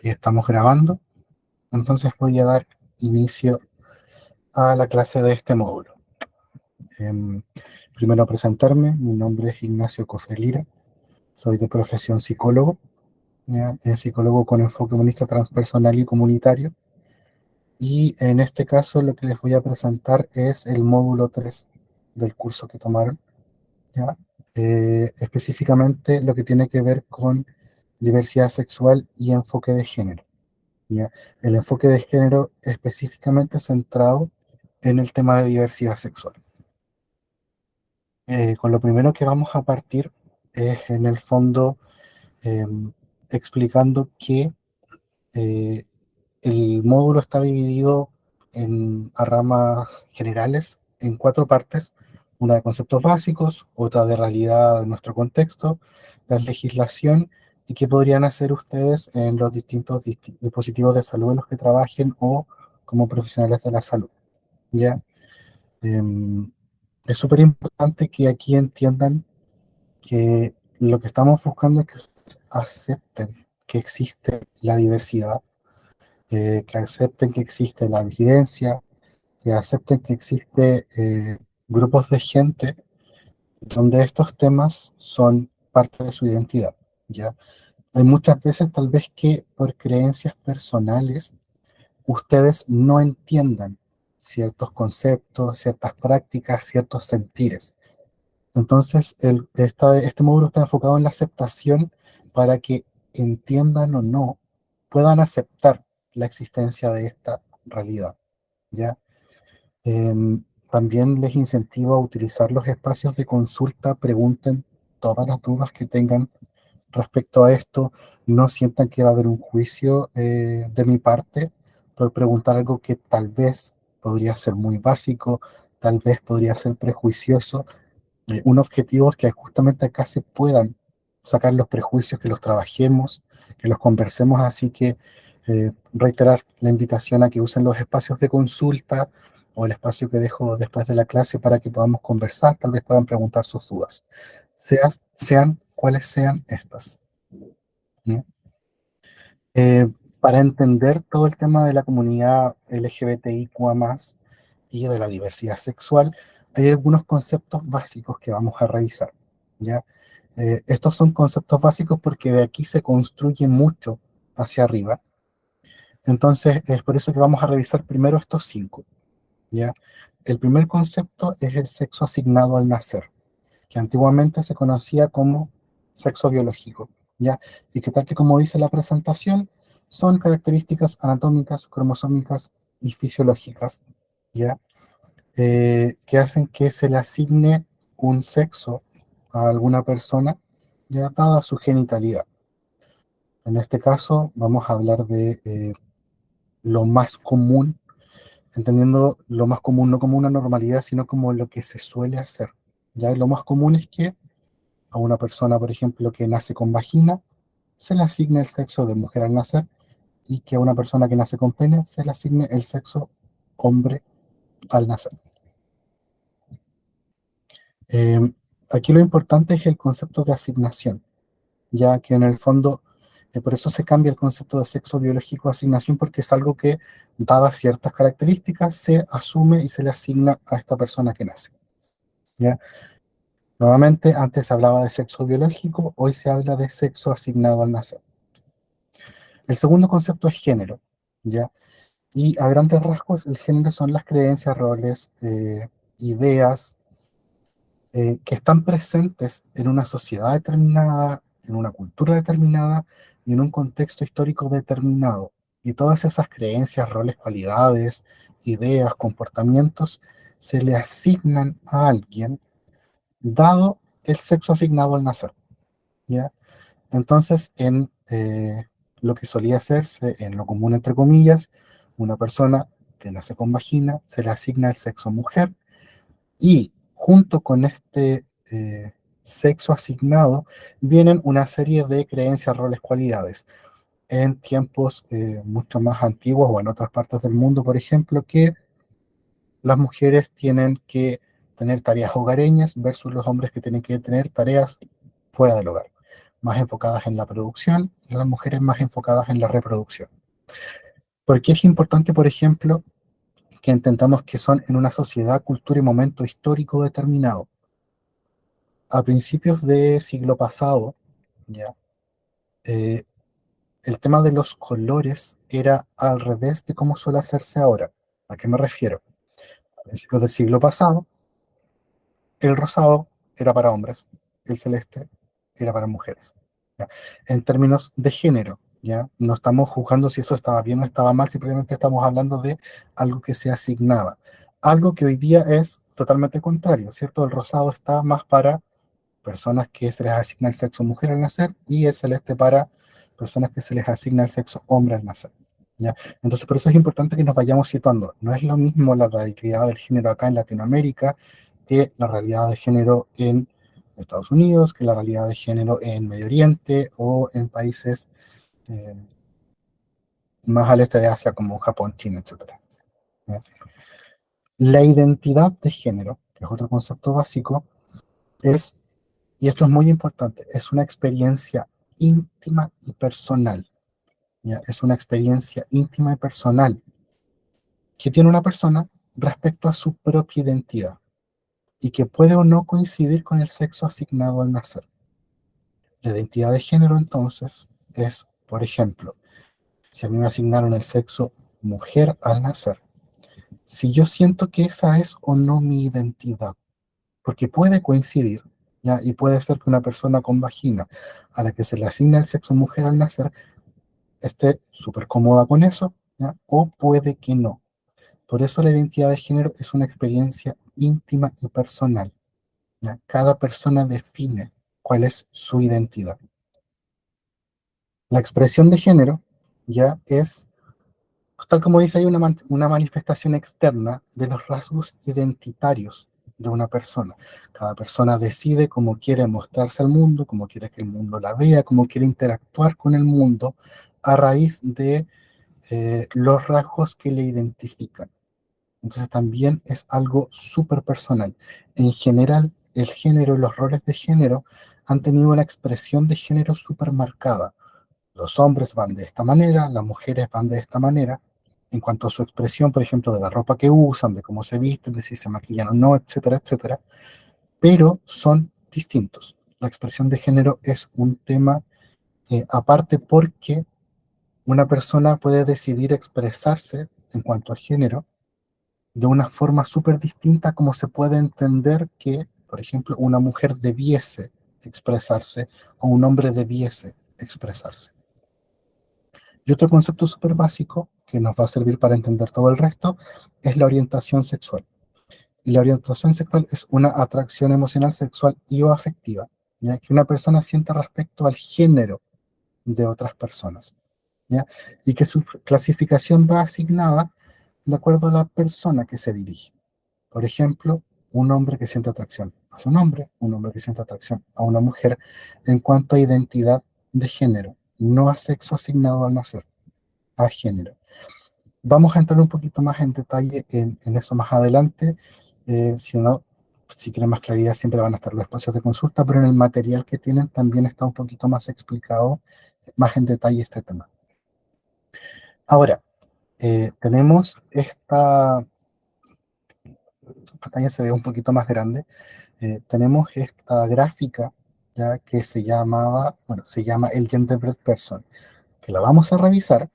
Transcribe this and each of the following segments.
Ahí estamos grabando, entonces voy a dar inicio a la clase de este módulo. Em, Primero presentarme, mi nombre es Ignacio Cofrelira, soy de profesión psicólogo, ¿ya? Psicólogo con enfoque humanista transpersonal y comunitario, y en este caso lo que les voy a presentar es el módulo 3 del curso que tomaron, ¿ya? Específicamente lo que tiene que ver con diversidad sexual y enfoque de género. ¿Ya? El enfoque de género específicamente centrado en el tema de diversidad sexual. Con lo primero que vamos a partir es en el fondo eh, explicando que eh, el módulo está dividido a ramas generales en cuatro partes, una de conceptos básicos, otra de realidad de nuestro contexto, la legislación y qué podrían hacer ustedes en los distintos dispositivos de salud en los que trabajen o como profesionales de la salud. ¿Ya? Em, es súper importante que aquí entiendan que lo que estamos buscando es que ustedes acepten que existe la diversidad, que acepten que existe la disidencia, que acepten que existe grupos de gente donde estos temas son parte de su identidad, ¿ya? Hay muchas veces tal vez que por creencias personales ustedes no entiendan ciertos conceptos, ciertas prácticas, ciertos sentires. Entonces, este módulo está enfocado en la aceptación para que entiendan o no, puedan aceptar la existencia de esta realidad, ¿ya? También les incentivo a utilizar los espacios de consulta, pregunten todas las dudas que tengan respecto a esto, no sientan que va a haber un juicio de mi parte por preguntar algo que tal vez podría ser muy básico, tal vez podría ser prejuicioso. Un objetivo es que justamente acá se puedan sacar los prejuicios, que los trabajemos, que los conversemos, así que reiterar la invitación a que usen los espacios de consulta o el espacio que dejo después de la clase para que podamos conversar, tal vez puedan preguntar sus dudas, sean cuales sean estas. ¿No? Eh, para entender todo el tema de la comunidad LGBTIQA+, y de la diversidad sexual, hay algunos conceptos básicos que vamos a revisar, ¿ya? Estos son conceptos básicos porque de aquí se construye mucho hacia arriba. Entonces, es por eso que vamos a revisar primero estos cinco, ¿ya? El primer concepto es el sexo asignado al nacer, que antiguamente se conocía como sexo biológico, ¿ya? Y que tal que como dice la presentación, son características anatómicas, cromosómicas y fisiológicas, ¿ya? Que hacen que se le asigne un sexo a alguna persona, ya dada su genitalidad. En este caso, vamos a hablar de lo más común, entendiendo lo más común no como una normalidad, sino como lo que se suele hacer. Ya lo más común es que a una persona, por ejemplo, que nace con vagina, se le asigne el sexo de mujer al nacer, y que a una persona que nace con pene se le asigne el sexo hombre al nacer. Eh, Aquí lo importante es el concepto de asignación, ya que en el fondo, por eso se cambia el concepto de sexo biológico a asignación, porque es algo que, dadas ciertas características, se asume y se le asigna a esta persona que nace, ¿ya? Nuevamente, antes se hablaba de sexo biológico, hoy se habla de sexo asignado al nacer. El segundo concepto es género, ¿ya? Y a grandes rasgos, el género son las creencias, roles, ideas que están presentes en una sociedad determinada, en una cultura determinada y en un contexto histórico determinado. Y todas esas creencias, roles, cualidades, ideas, comportamientos se le asignan a alguien dado el sexo asignado al nacer, ¿ya? Entonces, en lo que solía hacerse, en lo común entre comillas, una persona que nace con vagina se le asigna el sexo mujer y junto con este sexo asignado vienen una serie de creencias, roles, cualidades. En tiempos mucho más antiguos o en otras partes del mundo, por ejemplo, que las mujeres tienen que tener tareas hogareñas versus los hombres que tienen que tener tareas fuera del hogar. más enfocadas en la producción y las mujeres más enfocadas en la reproducción. ¿Por qué es importante, por ejemplo, que entendamos que son en una sociedad, cultura y momento histórico determinado? A principios de siglo pasado, ¿ya? Eh, el tema de los colores era al revés de cómo suele hacerse ahora. ¿A qué me refiero? A principios del siglo pasado, el rosado era para hombres, el celeste era para mujeres. ¿Ya? En términos de género, ¿ya? No estamos juzgando si eso estaba bien o estaba mal, simplemente estamos hablando de algo que se asignaba. Algo que hoy día es totalmente contrario, ¿cierto? El rosado está más para personas que se les asigna el sexo mujer al nacer y el celeste para personas que se les asigna el sexo hombre al nacer. ¿Ya? Entonces, por eso es importante que nos vayamos situando. No es lo mismo la radicalidad del género acá en Latinoamérica que la realidad de género en Estados Unidos, que la realidad de género en Medio Oriente o en países eh, más al este de Asia como Japón, China, etcétera. ¿Ya? La identidad de género, que es otro concepto básico, es, y esto es muy importante, es una experiencia íntima y personal. ¿Ya? Es una experiencia íntima y personal que tiene una persona respecto a su propia identidad y que puede o no coincidir con el sexo asignado al nacer. La identidad de género entonces es, por ejemplo, si a mí me asignaron el sexo mujer al nacer, si yo siento que esa es o no mi identidad, porque puede coincidir, ¿ya? Y puede ser que una persona con vagina a la que se le asigna el sexo mujer al nacer esté súper cómoda con eso, ¿ya? O puede que no. Por eso la identidad de género es una experiencia íntima y personal, ¿ya? Cada persona define cuál es su identidad. La expresión de género ya es, tal como dice ahí, una manifestación externa de los rasgos identitarios de una persona. Cada persona decide cómo quiere mostrarse al mundo, cómo quiere que el mundo la vea, cómo quiere interactuar con el mundo a raíz de los rasgos que le identifican. Entonces también es algo súper personal. En general, el género y los roles de género han tenido una expresión de género súper marcada. Los hombres van de esta manera, las mujeres van de esta manera, en cuanto a su expresión, por ejemplo, de la ropa que usan, de cómo se visten, de si se maquillan o no, etcétera, etcétera, pero son distintos. La expresión de género es un tema aparte porque una persona puede decidir expresarse en cuanto a género de una forma súper distinta como se puede entender que, por ejemplo, una mujer debiese expresarse o un hombre debiese expresarse. Y otro concepto súper básico que nos va a servir para entender todo el resto es la orientación sexual. Y la orientación sexual es una atracción emocional, sexual y o afectiva, ¿ya? Que una persona sienta respecto al género de otras personas, ¿ya? Y que su clasificación va asignada de acuerdo a la persona que se dirige. Por ejemplo, un hombre que siente atracción hacia un hombre que siente atracción a una mujer en cuanto a identidad de género, no a sexo asignado al nacer, a género. Vamos a entrar un poquito más en detalle en eso más adelante. Si no, si quieren más claridad, siempre van a estar los espacios de consulta, pero en el material que tienen también está un poquito más explicado, más en detalle este tema. Ahora, tenemos esta pantalla, se ve un poquito más grande. Tenemos esta gráfica ya que se llamaba, bueno, se llama el Genderbread Person, que la vamos a revisar,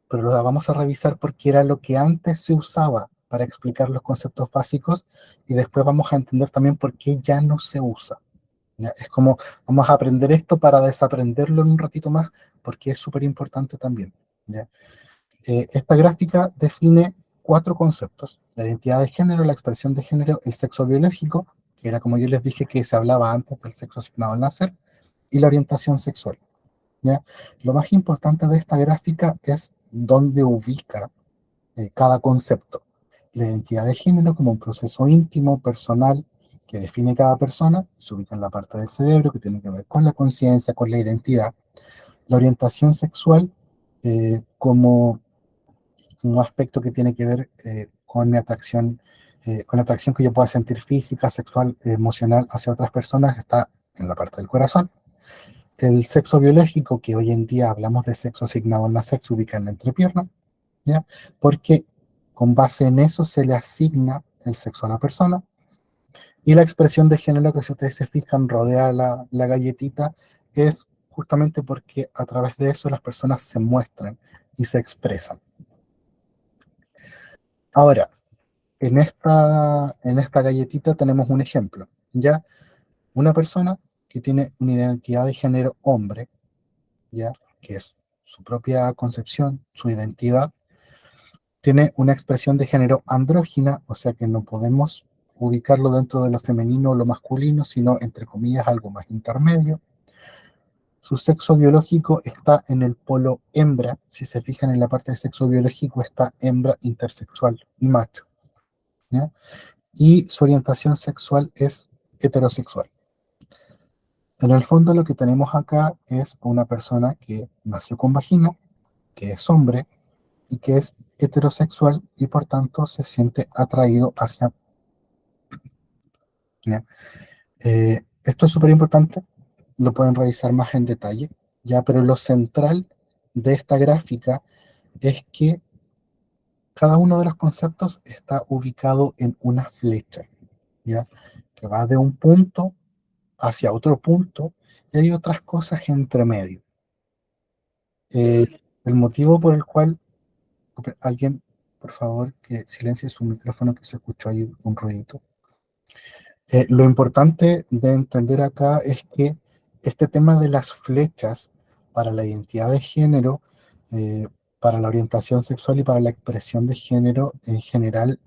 pero la vamos a revisar porque era lo que antes se usaba para explicar los conceptos básicos y después vamos a entender también por qué ya no se usa. ¿Ya? Es como vamos a aprender esto para desaprenderlo en un ratito más porque es súper importante también. ¿Ya? Esta gráfica define cuatro conceptos: la identidad de género, la expresión de género, el sexo biológico, que era como yo les dije que se hablaba antes del sexo asignado al nacer, y la orientación sexual. ¿Ya? Lo más importante de esta gráfica es dónde ubica cada concepto. La identidad de género como un proceso íntimo, personal, que define cada persona, se ubica en la parte del cerebro que tiene que ver con la conciencia, con la identidad. La orientación sexual como un aspecto que tiene que ver con la atracción que yo pueda sentir física, sexual, emocional hacia otras personas, está en la parte del corazón. El sexo biológico, que hoy en día hablamos de sexo asignado al nacer, se ubica en la entrepierna, ¿ya? Porque con base en eso se le asigna el sexo a la persona. Y la expresión de género, que si ustedes se fijan, rodea la galletita, es justamente porque a través de eso las personas se muestran y se expresan. Ahora, en esta galletita tenemos un ejemplo, ¿ya? Una persona que tiene una identidad de género hombre, ¿ya? Que es su propia concepción, su identidad, tiene una expresión de género andrógina, o sea que no podemos ubicarlo dentro de lo femenino o lo masculino, sino entre comillas algo más intermedio. Su sexo biológico está en el polo hembra. Si se fijan en la parte del sexo biológico, está hembra intersexual, macho, ¿ya? Y su orientación sexual es heterosexual. En el fondo lo que tenemos acá es una persona que nació con vagina, que es hombre y que es heterosexual y por tanto se siente atraído hacia... ¿ya? Esto es súper importante, lo pueden revisar más en detalle, ¿ya? Pero lo central de esta gráfica es que cada uno de los conceptos está ubicado en una flecha, ¿ya? Que va de un punto hacia otro punto y hay otras cosas entre medio. Eh, el motivo por el cual alguien, por favor, que silencie su micrófono, que se escuchó ahí un ruidito. Lo importante de entender acá es que este tema de las flechas para la identidad de género, eh, para la orientación sexual y para la expresión de género en general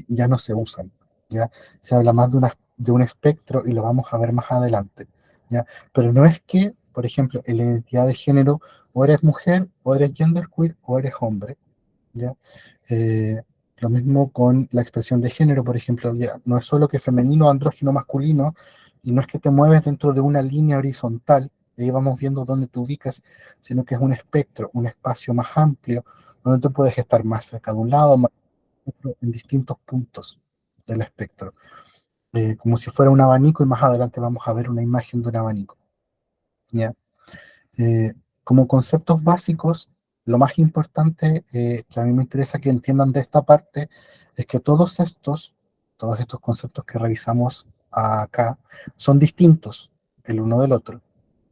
ya no se usan, ¿ya? Se habla más de un espectro y lo vamos a ver más adelante, ¿ya? Pero no es que, por ejemplo, en la identidad de género o eres mujer o eres genderqueer o eres hombre, ¿ya? Eh, lo mismo con la expresión de género, por ejemplo, ya no es solo que femenino, andrógino, masculino, y no es que te mueves dentro de una línea horizontal, y ahí vamos viendo dónde te ubicas, sino que es un espectro, un espacio más amplio, donde tú puedes estar más cerca de un lado, más en distintos puntos del espectro, como si fuera un abanico, y más adelante vamos a ver una imagen de un abanico, ¿ya? Eh, como conceptos básicos, lo más importante que a mí me interesa que entiendan de esta parte es que todos estos conceptos que revisamos acá son distintos el uno del otro,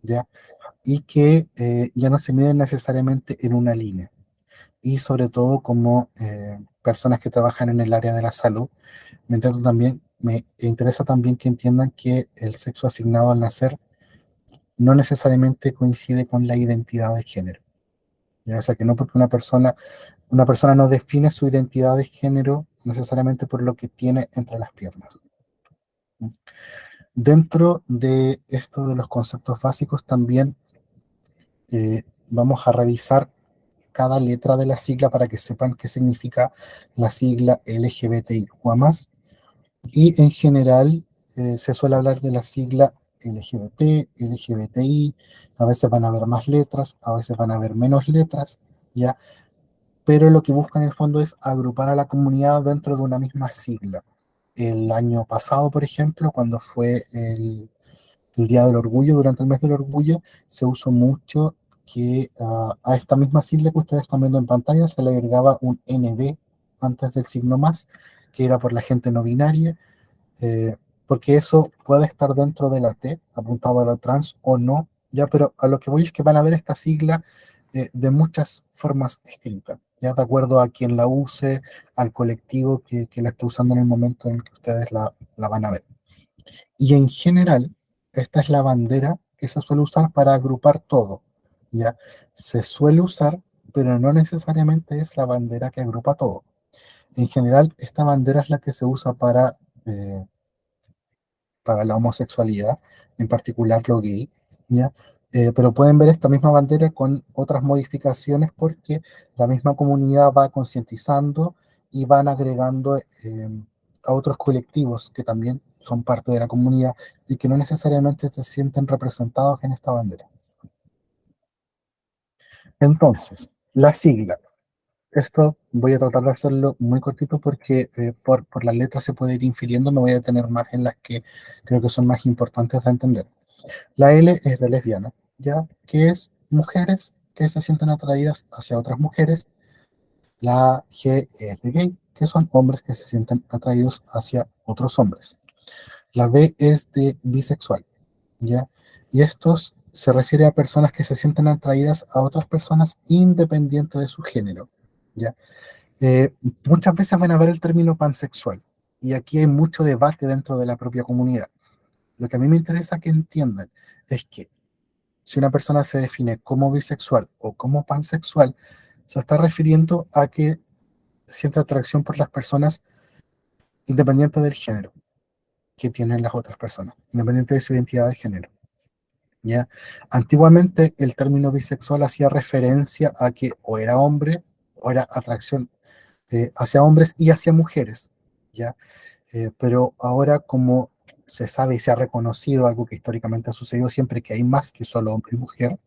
¿ya? Y que ya no se miden necesariamente en una línea. Y sobre todo como personas que trabajan en el área de la salud, me interesa también que entiendan que el sexo asignado al nacer no necesariamente coincide con la identidad de género. ¿Ya? O sea, que no porque una persona no define su identidad de género necesariamente por lo que tiene entre las piernas. Dentro de esto de los conceptos básicos también vamos a revisar cada letra de la sigla para que sepan qué significa la sigla LGBTIQ+. Y en general se suele hablar de la sigla LGBT, LGBTI, a veces van a haber más letras, a veces van a haber menos letras, ¿ya? Pero lo que busca en el fondo es agrupar a la comunidad dentro de una misma sigla. El año pasado, por ejemplo, cuando fue el Día del Orgullo, durante el mes del Orgullo, se usó mucho que a esta misma sigla que ustedes están viendo en pantalla se le agregaba un NB antes del signo más, que era por la gente no binaria, porque eso puede estar dentro de la T, apuntado a la trans o no, ya, pero a lo que voy es que van a ver esta sigla de muchas formas escritas, ya de acuerdo a quien la use, al colectivo que la esté usando en el momento en el que ustedes la van a ver. Y en general, esta es la bandera que se suele usar para agrupar todo, ya, se suele usar, pero no necesariamente es la bandera que agrupa todo. En general, esta bandera es la que se usa eh, para la homosexualidad, en particular lo gay, ¿ya? Pero pueden ver esta misma bandera con otras modificaciones porque la misma comunidad va concientizando y van agregando a otros colectivos que también son parte de la comunidad y que no necesariamente se sienten representados en esta bandera. Entonces, la sigla. Esto voy a tratar de hacerlo muy cortito porque por las letras se puede ir infiriendo, me voy a detener más en las que creo que son más importantes de entender. La L es de lesbiana, ya que es mujeres que se sienten atraídas hacia otras mujeres. La G es de gay, que son hombres que se sienten atraídos hacia otros hombres. La B es de bisexual, ¿ya? Y estos se refiere a personas que se sienten atraídas a otras personas independiente de su género, ¿ya? Eh, Muchas veces van a ver el término pansexual, y aquí hay mucho debate dentro de la propia comunidad. Lo que a mí me interesa que entiendan es que si una persona se define como bisexual o como pansexual, se está refiriendo a que siente atracción por las personas independiente del género que tienen las otras personas, independiente de su identidad de género. ¿Ya? Antiguamente el término bisexual hacía referencia a que o era hombre o era atracción hacia hombres y hacia mujeres, ¿ya? Pero ahora como se sabe y se ha reconocido algo que históricamente ha sucedido siempre, que hay más que solo hombre y mujer,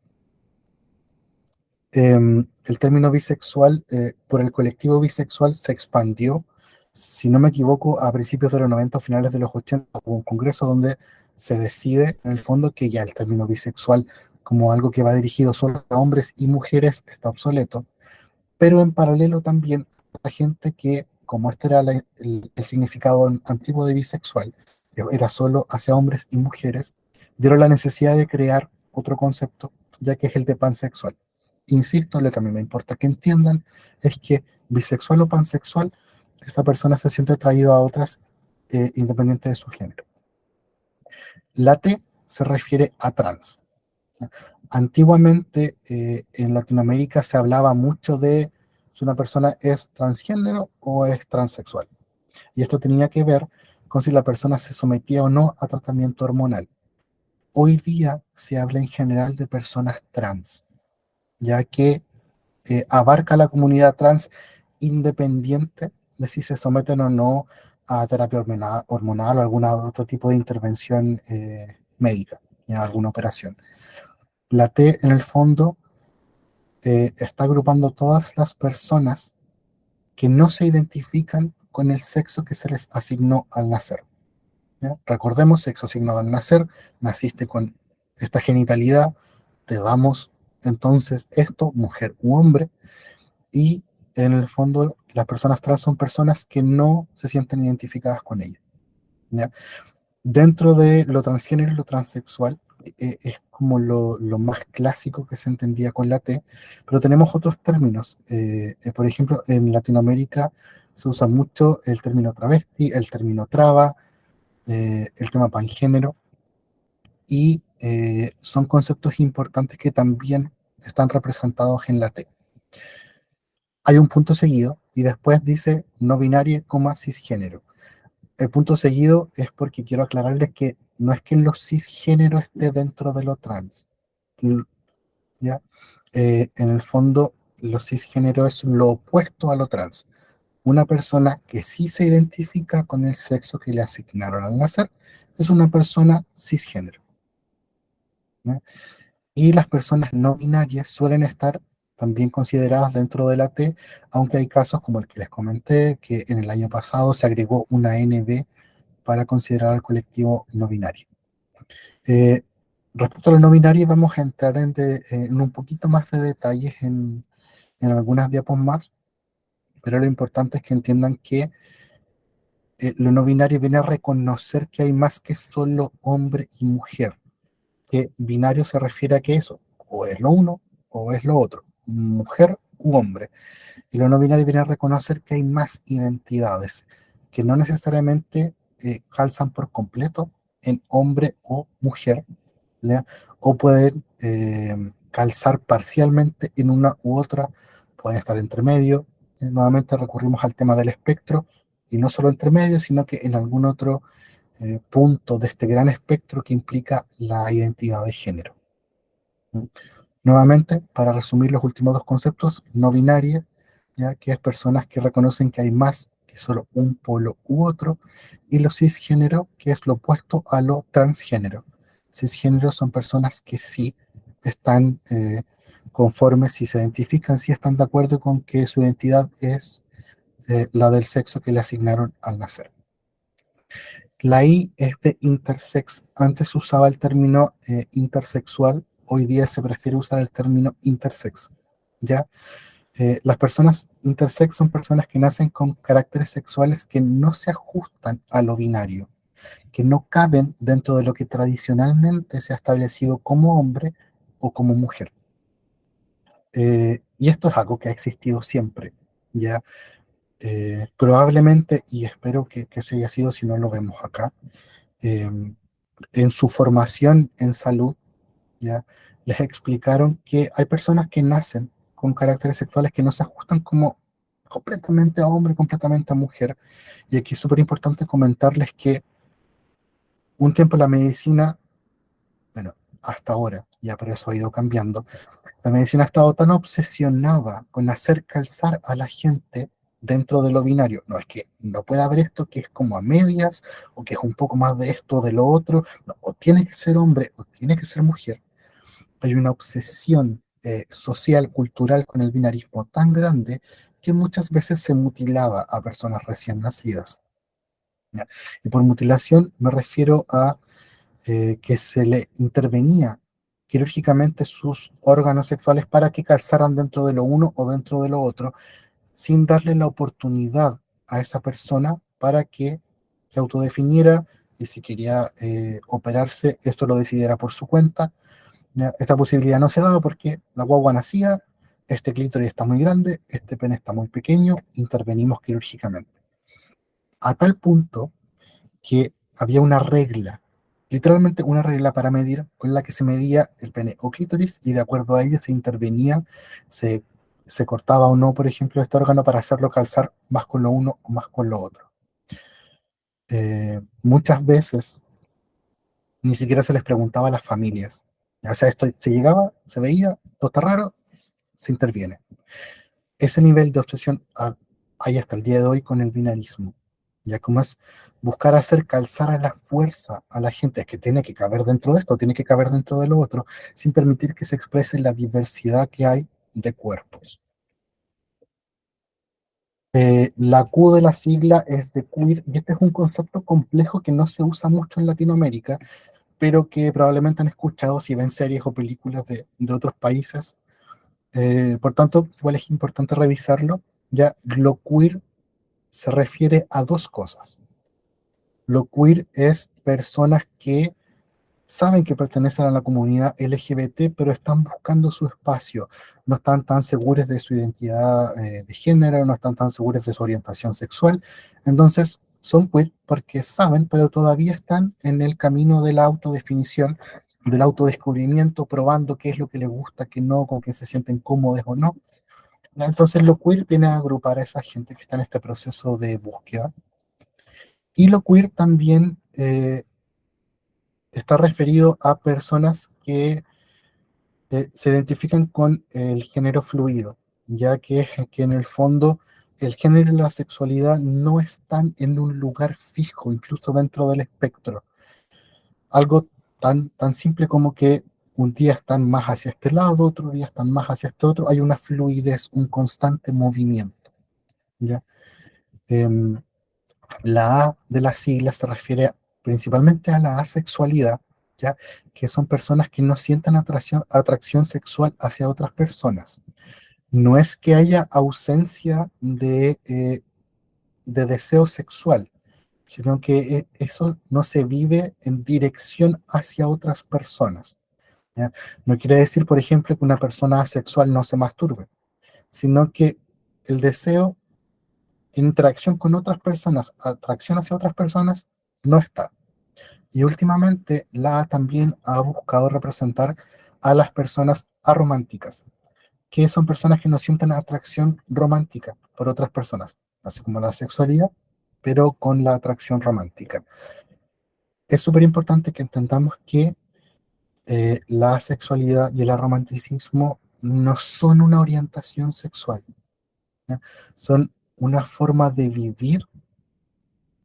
el término bisexual por el colectivo bisexual se expandió, si no me equivoco, a principios de los 90 o finales de los 80, hubo un congreso donde se decide en el fondo que ya el término bisexual como algo que va dirigido solo a hombres y mujeres está obsoleto, pero en paralelo también hay gente que, como este era el significado antiguo de bisexual, que era solo hacia hombres y mujeres, dieron la necesidad de crear otro concepto, ya que es el de pansexual. Insisto, lo que a mí me importa que entiendan es que bisexual o pansexual, esa persona se siente atraída a otras independiente de su género. La T se refiere a trans. Antiguamente en Latinoamérica se hablaba mucho de si una persona es transgénero o es transexual. Y esto tenía que ver con si la persona se sometía o no a tratamiento hormonal. Hoy día se habla en general de personas trans, ya que abarca la comunidad trans independiente de si se someten o no a terapia hormonal o algún otro tipo de intervención médica, ya, alguna operación. La T en el fondo está agrupando todas las personas que no se identifican con el sexo que se les asignó al nacer. ¿Ya? Recordemos, sexo asignado al nacer, naciste con esta genitalidad, te damos entonces esto, mujer u hombre, y en el fondo las personas trans son personas que no se sienten identificadas con ella. ¿Ya? Dentro de lo transgénero y lo transexual, es como lo más clásico que se entendía con la T, pero tenemos otros términos. Por ejemplo, en Latinoamérica se usa mucho el término travesti, el término traba, el tema pangénero, y son conceptos importantes que también están representados en la T. Hay un punto seguido y después dice no binario, cisgénero. El punto seguido es porque quiero aclararles que no es que lo cisgénero esté dentro de lo trans, ¿ya? En el fondo, lo cisgénero es lo opuesto a lo trans. Una persona que sí se identifica con el sexo que le asignaron al nacer es una persona cisgénero, ¿ya? Y las personas no binarias suelen estar también consideradas dentro de la T, aunque hay casos como el que les comenté, que en el año pasado se agregó una NB para considerar al colectivo no binario. Eh, Respecto a los no binarios, vamos a entrar en un poquito más de detalles en algunas diapos más, pero lo importante es que entiendan que lo no binario viene a reconocer que hay más que solo hombre y mujer, que binario se refiere a que eso, o es lo uno o es lo otro, mujer u hombre. Y lo no binario viene a reconocer que hay más identidades, que no necesariamente calzan por completo en hombre o mujer, ¿ya? O pueden calzar parcialmente en una u otra, pueden estar entre medio. Nuevamente recurrimos al tema del espectro, y no solo entre medio, sino que en algún otro punto de este gran espectro que implica la identidad de género. Nuevamente, para resumir los últimos dos conceptos, no binaria, ya que es personas que reconocen que hay más que solo un polo u otro, y lo cisgénero, que es lo opuesto a lo transgénero. Cisgénero son personas que sí están conformes, si se identifican, sí están de acuerdo con que su identidad es la del sexo que le asignaron al nacer. La I es de intersex. Antes se usaba el término intersexual hoy día se prefiere usar el término intersex, ¿ya? Las personas intersex son personas que nacen con caracteres sexuales que no se ajustan a lo binario, que no caben dentro de lo que tradicionalmente se ha establecido como hombre o como mujer. Y esto es algo que ha existido siempre, ¿ya? Probablemente, y espero que se haya sido si no lo vemos acá, eh, en su formación en salud, ¿ya? Les explicaron que hay personas que nacen con caracteres sexuales que no se ajustan como completamente a hombre, completamente a mujer. Y aquí es súper importante comentarles que un tiempo la medicina, bueno, hasta ahora, ya por eso ha ido cambiando, la medicina ha estado tan obsesionada con hacer calzar a la gente dentro de lo binario. No es que no pueda haber esto que es como a medias, o que es un poco más de esto o de lo otro. No, o tiene que ser hombre o tiene que ser mujer. Hay una obsesión social, cultural con el binarismo tan grande que muchas veces se mutilaba a personas recién nacidas. ¿Ya? Y por mutilación me refiero a que se le intervenía quirúrgicamente sus órganos sexuales para que calzaran dentro de lo uno o dentro de lo otro, sin darle la oportunidad a esa persona para que se autodefiniera y si quería operarse, esto lo decidiera por su cuenta. ¿Ya? Esta posibilidad no se daba porque la guagua nacía, este clítoris está muy grande, este pene está muy pequeño, intervenimos quirúrgicamente. A tal punto que había una regla, literalmente una regla para medir con la que se medía el pene o clítoris y de acuerdo a ello se intervenía, se, se cortaba o no, por ejemplo, este órgano para hacerlo calzar más con lo uno o más con lo otro. Muchas veces ni siquiera se les preguntaba a las familias. O sea, esto se llegaba, se veía, todo está raro, se interviene. Ese nivel de obsesión hay hasta el día de hoy con el binarismo. Ya como es buscar hacer calzar a la fuerza a la gente, es que tiene que caber dentro de esto, tiene que caber dentro de lo otro, sin permitir que se exprese la diversidad que hay de cuerpos. La Q de la sigla es de queer, y este es un concepto complejo que no se usa mucho en Latinoamérica, pero que probablemente han escuchado si ven series o películas de otros países. Por tanto, igual es importante revisarlo. Ya, lo queer se refiere a dos cosas. Lo queer es personas que saben que pertenecen a la comunidad LGBT, pero están buscando su espacio. No están tan seguros de su identidad de género, no están tan seguros de su orientación sexual. Entonces, son queer porque saben, pero todavía están en el camino de la autodefinición, del autodescubrimiento, probando qué es lo que les gusta, qué no, con qué se sienten cómodos o no. Entonces, lo queer viene a agrupar a esa gente que está en este proceso de búsqueda. Y lo queer también está referido a personas que se identifican con el género fluido, ya que en el fondo el género y la sexualidad no están en un lugar fijo, incluso dentro del espectro. Algo tan simple como que un día están más hacia este lado, otro día están más hacia este otro, hay una fluidez, un constante movimiento. ¿Ya? Em, La A de las siglas se refiere principalmente a la asexualidad, ¿ya? Que son personas que no sienten atracción sexual hacia otras personas. No es que haya ausencia de deseo sexual, sino que eso no se vive en dirección hacia otras personas, ¿ya? No quiere decir, por ejemplo, que una persona asexual no se masturbe, sino que el deseo en interacción con otras personas, atracción hacia otras personas, no está. Y últimamente la también ha buscado representar a las personas arománticas, que son personas que no sienten atracción romántica por otras personas, así como la sexualidad, pero con la atracción romántica. Es súper importante que entendamos que la sexualidad y el romanticismo no son una orientación sexual, ¿ya? Son una forma de vivir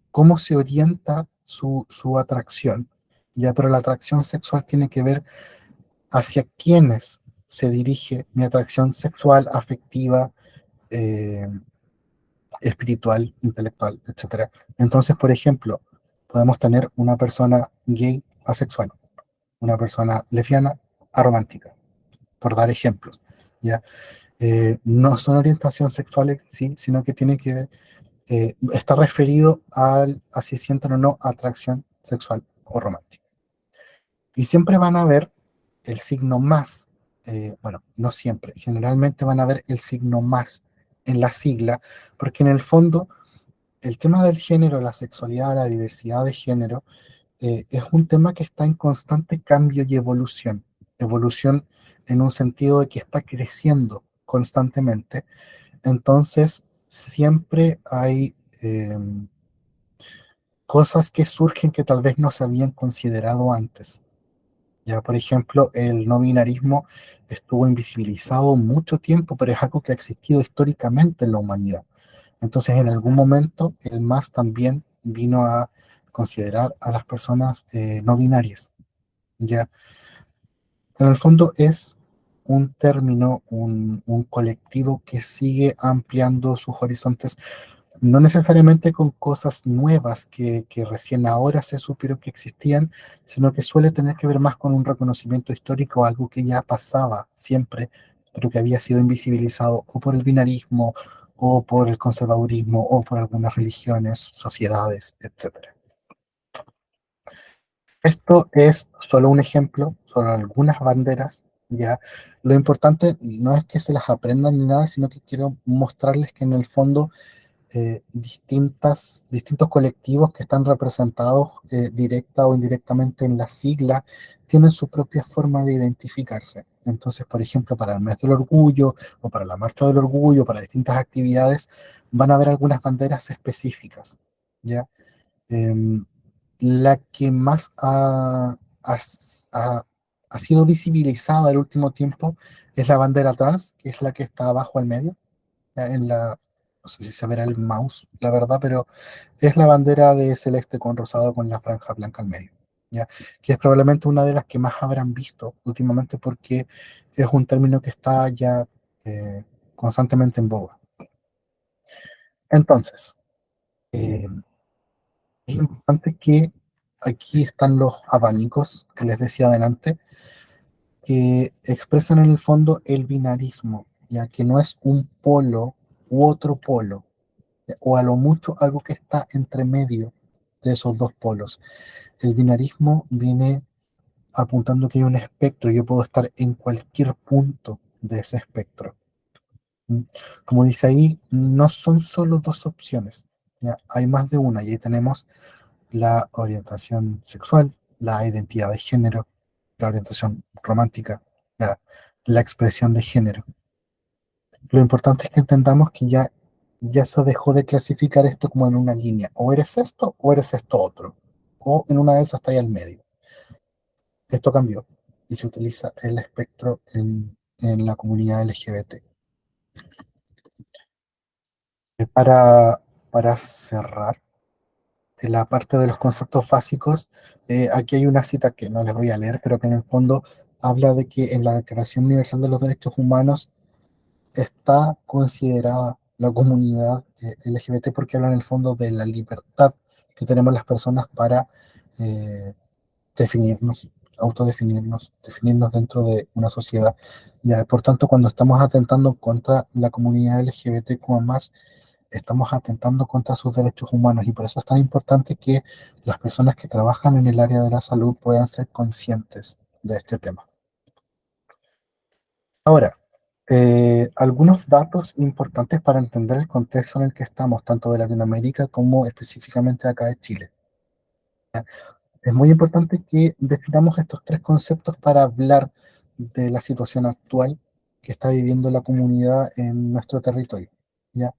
cómo se orienta su atracción, ya, pero la atracción sexual tiene que ver hacia quiénes se dirige mi atracción sexual, afectiva, eh, espiritual, intelectual, etcétera. Entonces, por ejemplo, podemos tener una persona gay asexual, una persona lesbiana aromántica, por dar ejemplos, ¿ya? No son orientación sexuales, sí, sino que tiene que está referido a si sienten o no atracción sexual o romántica. Y siempre van a ver el signo más, bueno, no siempre, generalmente van a ver el signo más en la sigla, porque en el fondo el tema del género, la sexualidad, la diversidad de género, es un tema que está en constante cambio y evolución. Evolución en un sentido de que está creciendo constantemente. Entonces, siempre hay cosas que surgen que tal vez no se habían considerado antes. Ya, por ejemplo, el no binarismo estuvo invisibilizado mucho tiempo, pero es algo que ha existido históricamente en la humanidad. Entonces, en algún momento, el MAS también vino a considerar a las personas no binarias. Ya, en el fondo es un término, un colectivo que sigue ampliando sus horizontes, no necesariamente con cosas nuevas que recién ahora se supieron que existían, sino que suele tener que ver más con un reconocimiento histórico, algo que ya pasaba siempre, pero que había sido invisibilizado o por el binarismo, o por el conservadurismo, o por algunas religiones, sociedades, etcétera. Esto es solo un ejemplo, solo algunas banderas, ¿ya? Lo importante no es que se las aprendan ni nada, sino que quiero mostrarles que en el fondo distintos colectivos que están representados directa o indirectamente en la sigla tienen su propia forma de identificarse. Entonces, por ejemplo, para el mes del orgullo o para la marcha del orgullo, para distintas actividades, van a haber algunas banderas específicas, ¿ya? Em, la que más ha- ha sido visibilizada el último tiempo es la bandera trans, que es la que está abajo al medio en la, no sé si se verá el mouse, la verdad, pero es la bandera de celeste con rosado con la franja blanca al medio, ¿ya? Que es probablemente una de las que más habrán visto últimamente porque es un término que está ya eh, constantemente en boga. Entonces, eh, es importante que aquí están los abanicos que les decía adelante, que expresan en el fondo el binarismo, ya que no es un polo u otro polo, o a lo mucho algo que está entre medio de esos dos polos. El binarismo viene apuntando que hay un espectro, yo puedo estar en cualquier punto de ese espectro. ¿Mm? Como dice ahí, no son solo dos opciones, ¿ya? Hay más de una y ahí tenemos la orientación sexual, la identidad de género, la orientación romántica, la expresión de género. Lo importante es que entendamos que ya se dejó de clasificar esto como en una línea. O eres esto otro. O en una de esas está ahí al medio. Esto cambió y se utiliza el espectro en la comunidad LGBT. Para, para cerrar la parte de los conceptos básicos, aquí hay una cita que no les voy a leer, pero que en el fondo habla de que en la Declaración Universal de los Derechos Humanos está considerada la comunidad LGBT porque habla en el fondo de la libertad que tenemos las personas para eh, definirnos, autodefinirnos, definirnos dentro de una sociedad. Ya, por tanto, cuando estamos atentando contra la comunidad LGBT como más, estamos atentando contra sus derechos humanos y por eso es tan importante que las personas que trabajan en el área de la salud puedan ser conscientes de este tema. Ahora, algunos datos importantes para entender el contexto en el que estamos, tanto de Latinoamérica como específicamente acá de Chile. Es muy importante que definamos estos tres conceptos para hablar de la situación actual que está viviendo la comunidad en nuestro territorio. ¿Ya?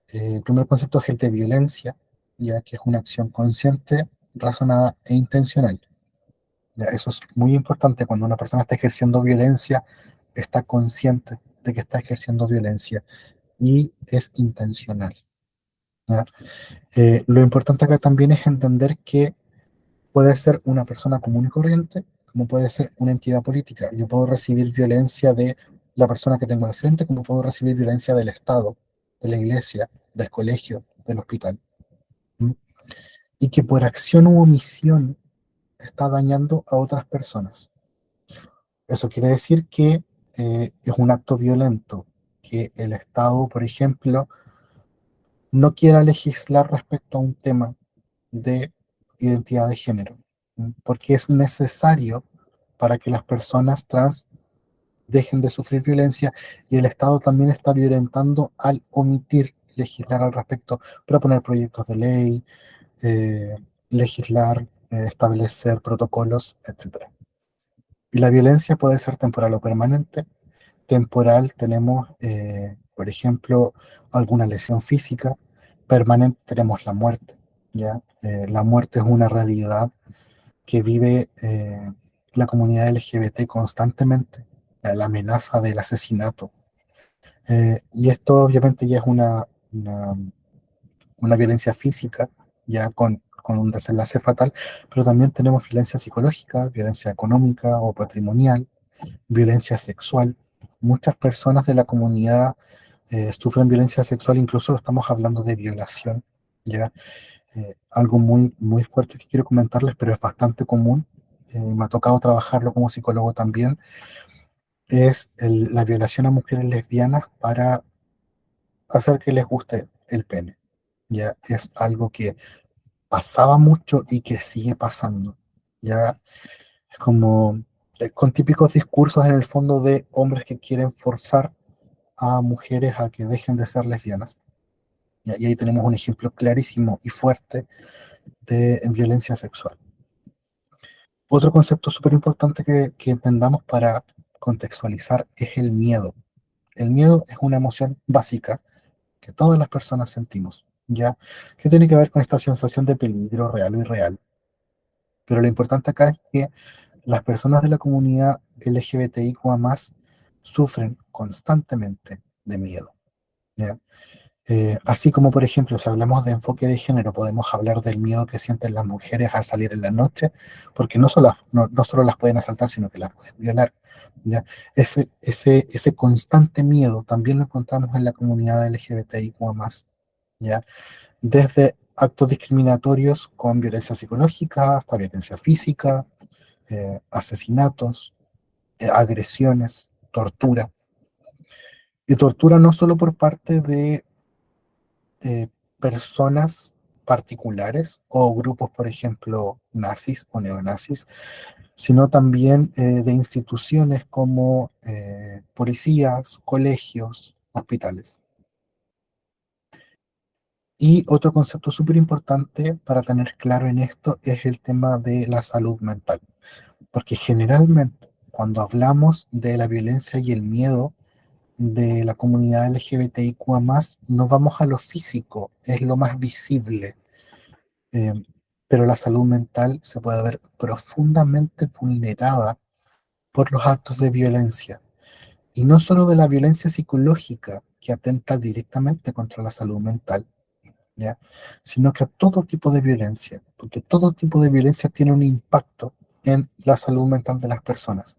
El primer concepto es el de violencia, ya que es una acción consciente, razonada e intencional. Ya, eso es muy importante cuando una persona está ejerciendo violencia, está consciente de que está ejerciendo violencia y es intencional. ¿Ya? Lo importante acá también es entender que puede ser una persona común y corriente, como puede ser una entidad política. Yo puedo recibir violencia de la persona que tengo de frente, como puedo recibir violencia del Estado, de la iglesia, del colegio, del hospital. ¿Mm? Y que por acción u omisión está dañando a otras personas. Eso quiere decir que es un acto violento, que el Estado, por ejemplo, no quiera legislar respecto a un tema de identidad de género, porque es necesario para que las personas trans dejen de sufrir violencia, y el Estado también está violentando al omitir legislar al respecto, proponer proyectos de ley, eh, legislar, establecer protocolos, etcétera. Y la violencia puede ser temporal o permanente. Temporal tenemos, por ejemplo, alguna lesión física. Permanente tenemos la muerte, ¿ya? La muerte es una realidad que vive la comunidad LGBT constantemente, la amenaza del asesinato. Y esto obviamente ya es una violencia física, ya con un desenlace fatal, pero también tenemos violencia psicológica, violencia económica o patrimonial, violencia sexual. Muchas personas de la comunidad sufren violencia sexual, incluso estamos hablando de violación, ¿ya? Algo muy, muy fuerte que quiero comentarles, pero es bastante común, me ha tocado trabajarlo como psicólogo también, es la violación a mujeres lesbianas para hacer que les guste el pene. Ya es algo que pasaba mucho y que sigue pasando. Ya es como con típicos discursos en el fondo de hombres que quieren forzar a mujeres a que dejen de ser lesbianas. Ya, y ahí tenemos un ejemplo clarísimo y fuerte de violencia sexual. Otro concepto súper importante que entendamos para contextualizar es el miedo. El miedo es una emoción básica que todas las personas sentimos, ¿ya? Que tiene que ver con esta sensación de peligro real o irreal. Pero lo importante acá es que las personas de la comunidad LGBTIQA+, sufren constantemente de miedo, ¿ya? Así como, por ejemplo, si hablamos de enfoque de género, podemos hablar del miedo que sienten las mujeres al salir en la noche, porque no solo las pueden asaltar, sino que las pueden violar, ¿ya? Ese constante miedo también lo encontramos en la comunidad LGBTIQA+, ¿ya? Desde actos discriminatorios con violencia psicológica hasta violencia física, asesinatos, agresiones, tortura. Y tortura no solo por parte de eh, personas particulares o grupos, por ejemplo, nazis o neonazis, sino también de instituciones como policías, colegios, hospitales. Y otro concepto súper importante para tener claro en esto es el tema de la salud mental, porque generalmente cuando hablamos de la violencia y el miedo de la comunidad LGBTIQA+, no vamos a lo físico, es lo más visible. Eh, pero la salud mental se puede ver profundamente vulnerada por los actos de violencia. Y no solo de la violencia psicológica que atenta directamente contra la salud mental, ¿ya? Sino que a todo tipo de violencia, porque todo tipo de violencia tiene un impacto en la salud mental de las personas,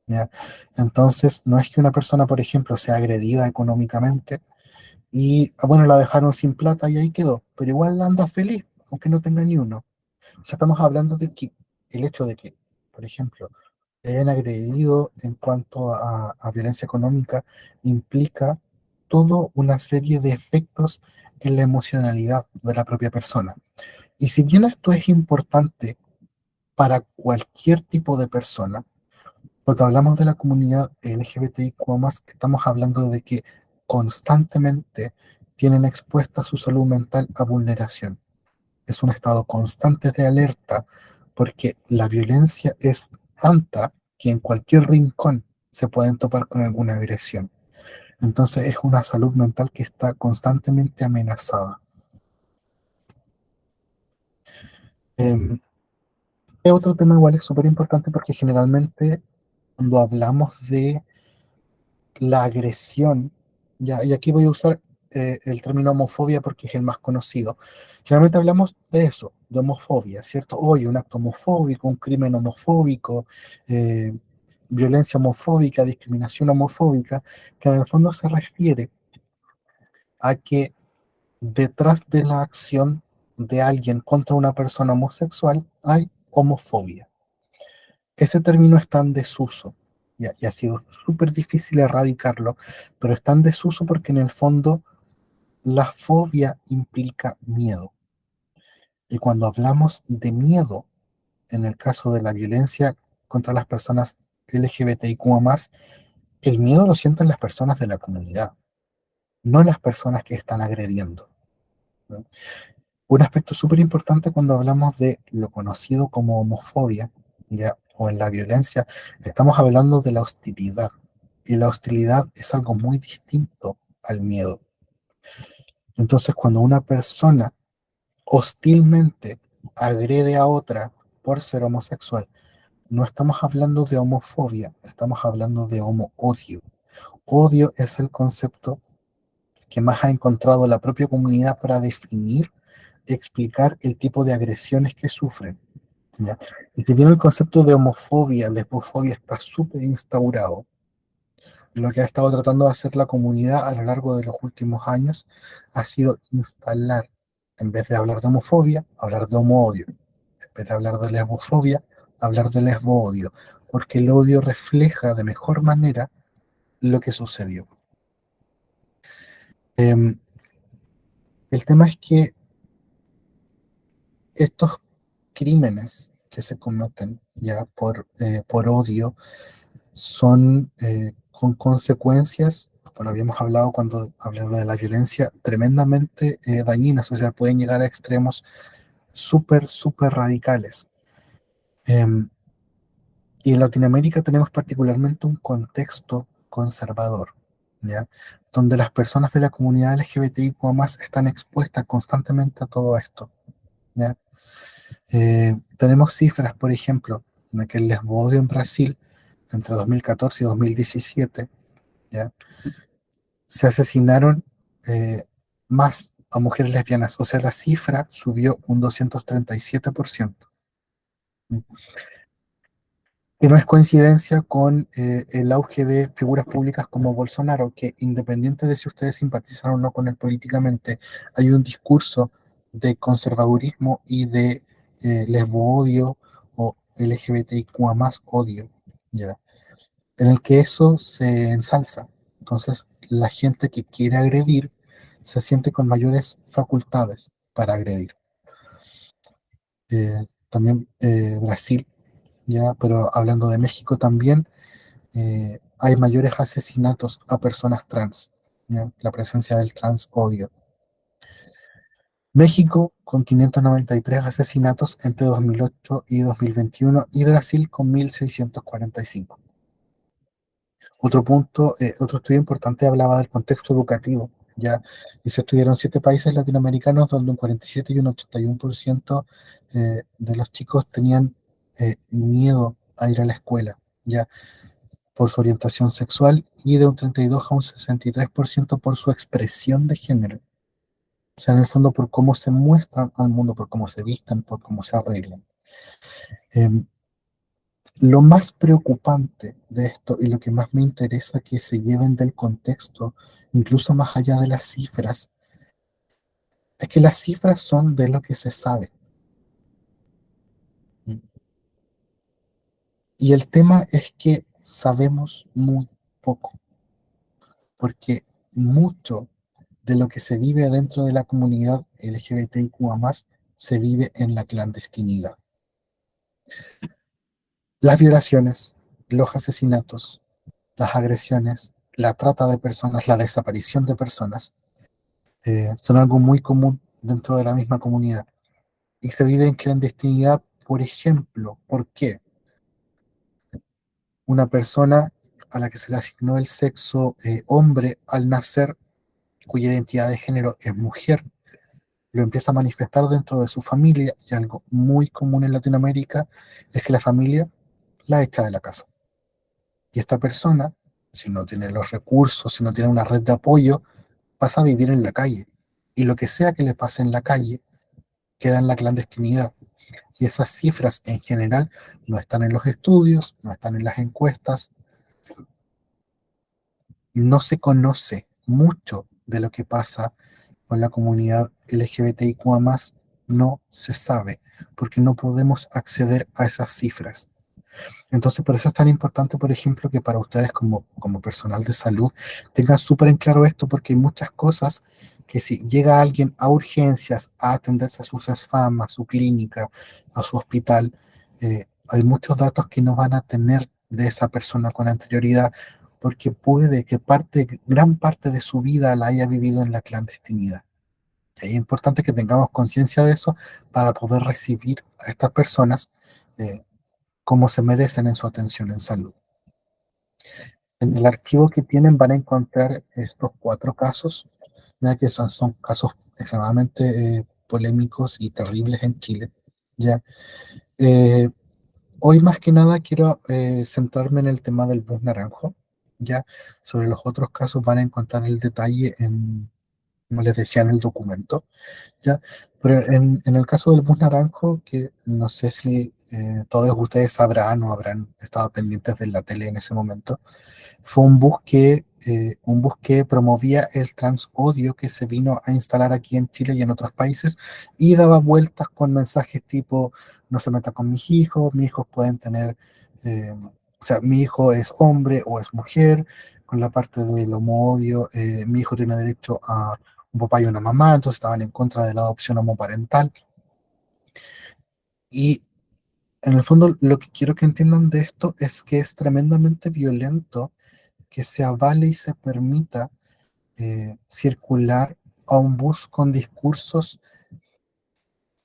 ¿ya? Entonces, no es que una persona, por ejemplo, sea agredida económicamente y, bueno, la dejaron sin plata y ahí quedó, pero igual anda feliz, aunque no tenga ni uno. O sea, estamos hablando de que el hecho de que, por ejemplo, te hayan agredido en cuanto a violencia económica implica toda una serie de efectos en la emocionalidad de la propia persona. Y si bien esto es importante para cualquier tipo de persona, cuando hablamos de la comunidad LGBTIQ+, estamos hablando de que constantemente tienen expuesta su salud mental a vulneración. Es un estado constante de alerta porque la violencia es tanta que en cualquier rincón se pueden topar con alguna agresión. Entonces es una salud mental que está constantemente amenazada. Eh, Otro tema igual es súper importante porque generalmente cuando hablamos de la agresión, ya, y aquí voy a usar el término homofobia porque es el más conocido. Generalmente hablamos de eso, de homofobia, ¿cierto? Hoy un acto homofóbico, un crimen homofóbico, eh, violencia homofóbica, discriminación homofóbica, que en el fondo se refiere a que detrás de la acción de alguien contra una persona homosexual hay homofobia. Ese término está en desuso. y ha sido súper difícil erradicarlo, pero está en desuso porque en el fondo la fobia implica miedo. Y cuando hablamos de miedo, en el caso de la violencia contra las personas LGBTIQ+, el miedo lo sienten las personas de la comunidad, no las personas que están agrediendo, ¿no? Un aspecto súper importante cuando hablamos de lo conocido como homofobia, ¿ya? O en la violencia, estamos hablando de la hostilidad. Y la hostilidad es algo muy distinto al miedo. Entonces, cuando una persona hostilmente agrede a otra por ser homosexual, no estamos hablando de homofobia, estamos hablando de homo-odio. Odio es el concepto que más ha encontrado la propia comunidad para definir, explicar el tipo de agresiones que sufren, ¿ya? Y si bien el concepto de homofobia, lesbofobia está súper instaurado, lo que ha estado tratando de hacer la comunidad a lo largo de los últimos años ha sido instalar, en vez de hablar de homofobia, hablar de homo-odio. En vez de hablar de lesbofobia, hablar de lesbo-odio, porque el odio refleja de mejor manera lo que sucedió. Em, el tema es que estos crímenes que se cometen ya por odio son con consecuencias, como habíamos hablado cuando hablamos de la violencia, tremendamente dañinas, o sea, pueden llegar a extremos súper, súper radicales. Em, y en Latinoamérica tenemos particularmente un contexto conservador, ¿ya? Donde las personas de la comunidad LGBTIQ+ están expuestas constantemente a todo esto, ¿ya? Tenemos cifras, por ejemplo, de que el lesbodio en Brasil, entre 2014 y 2017, ¿ya? Se asesinaron eh, más a mujeres lesbianas, o sea, la cifra subió un 237%. Y no es coincidencia con el auge de figuras públicas como Bolsonaro, que independiente de si ustedes simpatizan o no con él políticamente, hay un discurso de conservadurismo y de lesbo-odio o LGBTIQ más odio, ¿ya? En el que eso se ensalza. Entonces, la gente que quiere agredir se siente con mayores facultades para agredir. También Brasil, ya, pero hablando de México también, hay mayores asesinatos a personas trans, ¿ya? La presencia del trans odio. México con 593 asesinatos entre 2008 y 2021 y Brasil con 1645. Otro punto, otro estudio importante hablaba del contexto educativo, ¿ya? Y se estudiaron 7 países latinoamericanos donde un 47 y un 81% de los chicos tenían miedo a ir a la escuela, ¿ya? Por su orientación sexual y de un 32 a un 63% por su expresión de género. O sea, en el fondo por cómo se muestran al mundo, por cómo se visten, por cómo se arreglan. Eh, lo más preocupante de esto y lo que más me interesa que se lleven del contexto, incluso más allá de las cifras, es que las cifras son de lo que se sabe. Y el tema es que sabemos muy poco, porque mucho de lo que se vive dentro de la comunidad LGBTIQ+, se vive en la clandestinidad. Las violaciones, los asesinatos, las agresiones, la trata de personas, la desaparición de personas, son algo muy común dentro de la misma comunidad. Y se vive en clandestinidad, por ejemplo, ¿por qué? Una persona a la que se le asignó el sexo hombre al nacer, cuya identidad de género es mujer, lo empieza a manifestar dentro de su familia y algo muy común en Latinoamérica es que la familia la echa de la casa. Y esta persona, si no tiene los recursos, si no tiene una red de apoyo, pasa a vivir en la calle. Y lo que sea que le pase en la calle queda en la clandestinidad. Y esas cifras en general no están en los estudios, no están en las encuestas, no se conoce mucho de lo que pasa con la comunidad LGBTIQ+, no se sabe, porque no podemos acceder a esas cifras. Entonces, por eso es tan importante, por ejemplo, que para ustedes como personal de salud tengan súper en claro esto, porque hay muchas cosas que si llega alguien a urgencias a atenderse a su CESFAM, a su clínica, a su hospital, hay muchos datos que no van a tener de esa persona con anterioridad, porque puede que gran parte de su vida la haya vivido en la clandestinidad. Y es importante que tengamos conciencia de eso para poder recibir a estas personas eh, como se merecen en su atención en salud. En el archivo que tienen van a encontrar estos 4 casos, ya que son casos extremadamente polémicos y terribles en Chile. ¿Ya? Eh, Hoy más que nada quiero centrarme en el tema del bus naranjo. ¿Ya? Sobre los otros casos van a encontrar el detalle como les decía, en el documento. ¿Ya? Pero en el caso del bus naranjo, que no sé si todos ustedes sabrán o habrán estado pendientes de la tele en ese momento, fue un bus que promovía el transodio que se vino a instalar aquí en Chile y en otros países y daba vueltas con mensajes tipo, no se meta con mis hijos pueden tener, o sea, mi hijo es hombre o es mujer, con la parte del homodio, mi hijo tiene derecho a un papá y una mamá, entonces estaban en contra de la adopción homoparental. Y en el fondo lo que quiero que entiendan de esto es que es tremendamente violento que se avale y se permita circular a un bus con discursos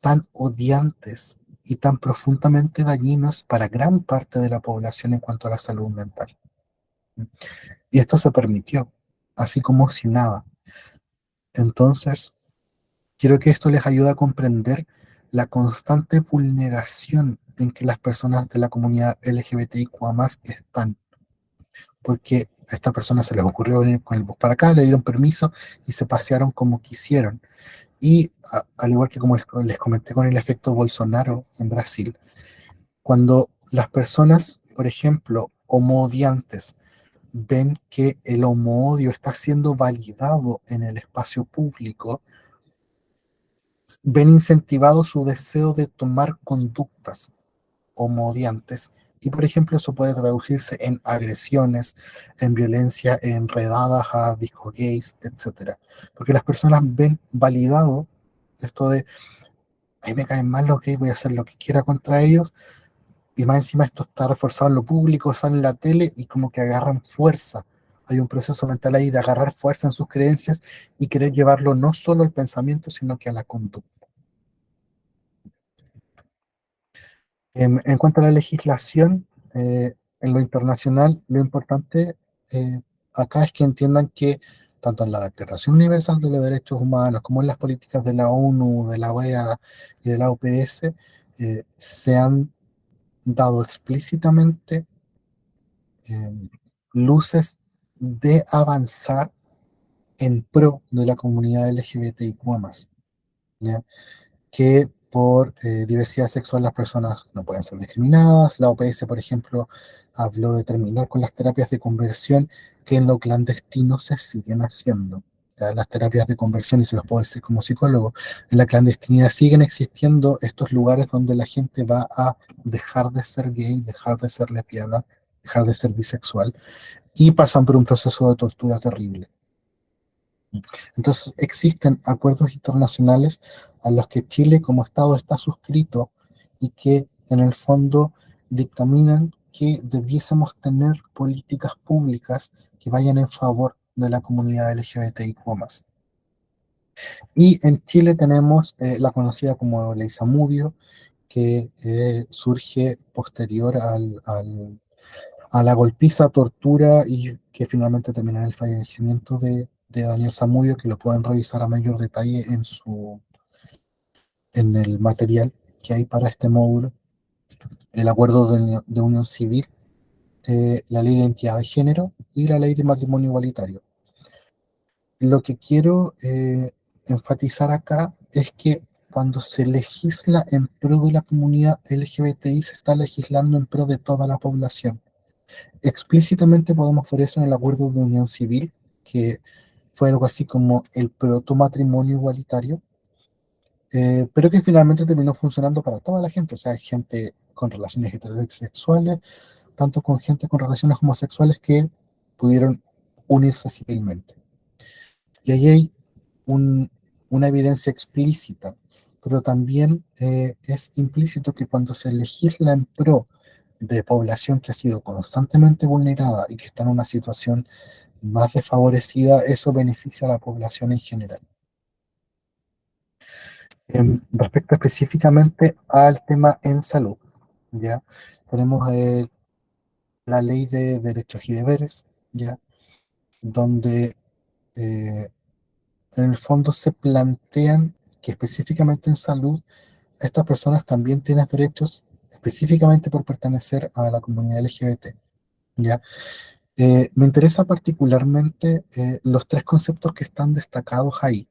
tan odiantes y tan profundamente dañinos para gran parte de la población en cuanto a la salud mental. Y esto se permitió, así como si nada. Entonces, quiero que esto les ayude a comprender la constante vulneración en que las personas de la comunidad LGBTIQA+ están, porque a esta persona se les ocurrió venir con el bus para acá, le dieron permiso y se pasearon como quisieron. Y al igual que como les comenté con el efecto Bolsonaro en Brasil, cuando las personas, por ejemplo, homoodiantes, ven que el homoodio está siendo validado en el espacio público, ven incentivado su deseo de tomar conductas homodiantes. Y por ejemplo, eso puede traducirse en agresiones, en violencia, en redadas a disco gays, etcétera. Porque las personas ven validado esto de, a mí me caen mal los gays, voy a hacer lo que quiera contra ellos. Y más encima esto está reforzado en lo público, sale en la tele y como que agarran fuerza. Hay un proceso mental ahí de agarrar fuerza en sus creencias y querer llevarlo no solo al pensamiento, sino que a la conducta. En cuanto a la legislación, en lo internacional, lo importante eh, acá es que entiendan que tanto en la Declaración Universal de los Derechos Humanos como en las políticas de la ONU, de la OEA y de la OPS, se han dado explícitamente eh, luces de avanzar en pro de la comunidad LGBTIQ+, ¿ya? Que por diversidad sexual las personas no pueden ser discriminadas. La OPS, por ejemplo, habló de terminar con las terapias de conversión que en lo clandestino se siguen haciendo. Ya, las terapias de conversión, y se los puedo decir como psicólogo, en la clandestinidad siguen existiendo estos lugares donde la gente va a dejar de ser gay, dejar de ser lesbiana, dejar de ser bisexual, y pasan por un proceso de tortura terrible. Entonces, existen acuerdos internacionales a los que Chile como Estado está suscrito y que en el fondo dictaminan que debiésemos tener políticas públicas que vayan en favor de la comunidad LGBTIQ+. Y en Chile tenemos la conocida como Ley Zamudio, que surge posterior a la golpiza, tortura y que finalmente termina en el fallecimiento de Daniel Zamudio, que lo pueden revisar a mayor detalle en el material que hay para este módulo, el acuerdo de unión civil, la ley de identidad de género y la ley de matrimonio igualitario. Lo que quiero enfatizar acá es que cuando se legisla en pro de la comunidad LGBTI, se está legislando en pro de toda la población. Explícitamente podemos ver eso en el acuerdo de unión civil, que fue algo así como el proto matrimonio igualitario, pero que finalmente terminó funcionando para toda la gente, o sea, gente con relaciones heterosexuales, tanto con gente con relaciones homosexuales que pudieron unirse civilmente. Y ahí hay un- una evidencia explícita, pero también es implícito que cuando se legisla en pro de población que ha sido constantemente vulnerada y que está en una situación más desfavorecida, eso beneficia a la población en general. Respecto específicamente al tema en salud, ¿ya? Tenemos la ley de derechos y deberes, ¿ya? Donde eh, en el fondo se plantean que específicamente en salud estas personas también tienen derechos específicamente por pertenecer a la comunidad LGBT, ¿ya? Me interesa particularmente los tres conceptos que están destacados ahí.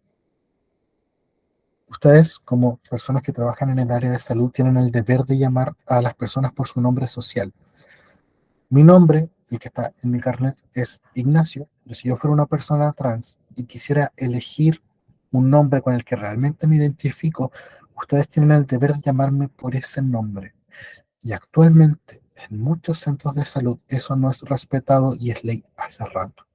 Ustedes, como personas que trabajan en el área de salud, tienen el deber de llamar a las personas por su nombre social. Mi nombre, el que está en mi carnet, es Ignacio, pero si yo fuera una persona trans y quisiera elegir un nombre con el que realmente me identifico, ustedes tienen el deber de llamarme por ese nombre. Y actualmente, en muchos centros de salud, eso no es respetado y es ley hace rato.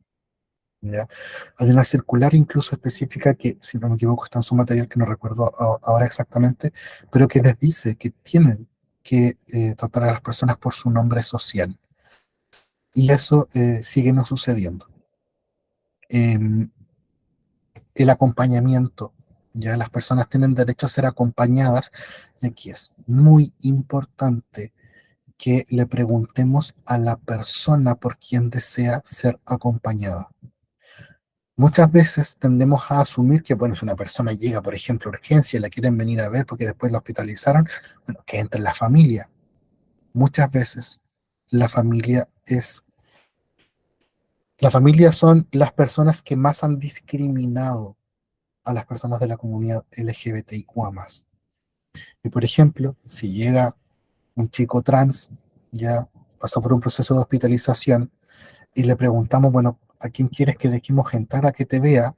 ¿Ya? Hay una circular incluso específica que, si no me equivoco, está en su material, que no recuerdo ahora exactamente, pero que les dice que tienen que tratar a las personas por su nombre social. Y eso sigue no sucediendo. Em, el acompañamiento, ya las personas tienen derecho a ser acompañadas, y aquí es muy importante que le preguntemos a la persona por quien desea ser acompañada. Muchas veces tendemos a asumir que, bueno, si una persona llega, por ejemplo, a urgencia y la quieren venir a ver porque después la hospitalizaron, bueno, que entre en la familia. Muchas veces la familia es, la familia son las personas que más han discriminado a las personas de la comunidad LGBTIQ+. Y por ejemplo, si llega un chico trans, ya pasó por un proceso de hospitalización y le preguntamos, bueno, ¿a quién quieres que dejemos entrar a que te vea?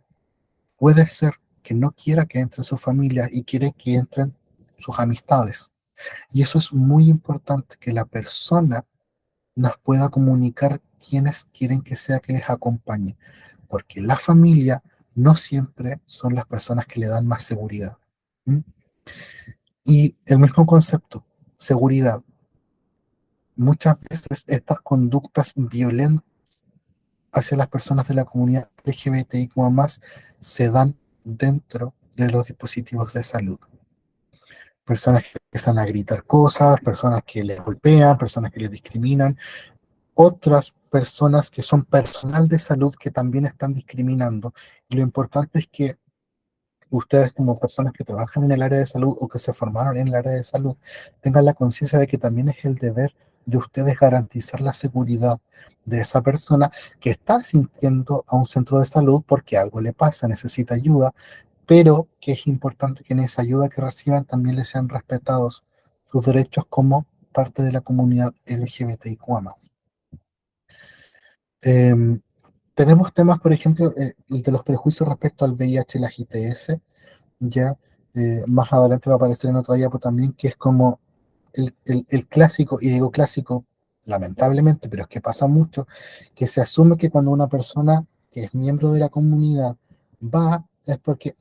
Puede ser que no quiera que entre su familia y quiere que entren sus amistades. Y eso es muy importante, que la persona nos pueda comunicar quiénes quieren que sea que les acompañe, porque la familia no siempre son las personas que le dan más seguridad. ¿Mm? Y el mismo concepto, seguridad. Muchas veces estas conductas violentas hacia las personas de la comunidad LGBTIQ+, se dan dentro de los dispositivos de salud. Personas que empiezan a gritar cosas, personas que les golpean, personas que les discriminan, otras personas que son personal de salud que también están discriminando. Y lo importante es que ustedes, como personas que trabajan en el área de salud o que se formaron en el área de salud, tengan la conciencia de que también es el deber de ustedes garantizar la seguridad de esa persona que está asistiendo a un centro de salud porque algo le pasa, necesita ayuda, pero que es importante que en esa ayuda que reciban también les sean respetados sus derechos como parte de la comunidad LGBTIQ+. Em, tenemos temas, por ejemplo, el de los prejuicios respecto al VIH y las ITS, ya más adelante va a aparecer en otra diapo también, que es como el clásico, y digo clásico, lamentablemente, pero es que pasa mucho, que se asume que cuando una persona que es miembro de la comunidad va, es porque,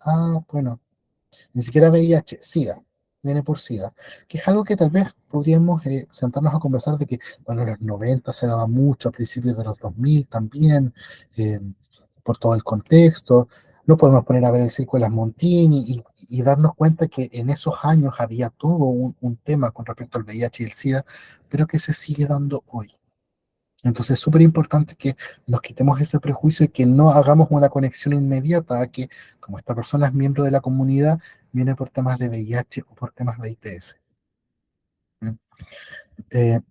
bueno, ni siquiera VIH, SIDA, viene por SIDA, que es algo que tal vez podríamos sentarnos a conversar de que, bueno, en los 90 se daba mucho, a principios de los 2000 también, eh, por todo el contexto. No podemos poner a ver el circo de las Montini y darnos cuenta que en esos años había todo un tema con respecto al VIH y el SIDA, pero que se sigue dando hoy. Entonces es súper importante que nos quitemos ese prejuicio y que no hagamos una conexión inmediata a que, como esta persona es miembro de la comunidad, viene por temas de VIH o por temas de ITS. ¿Mm? Eh,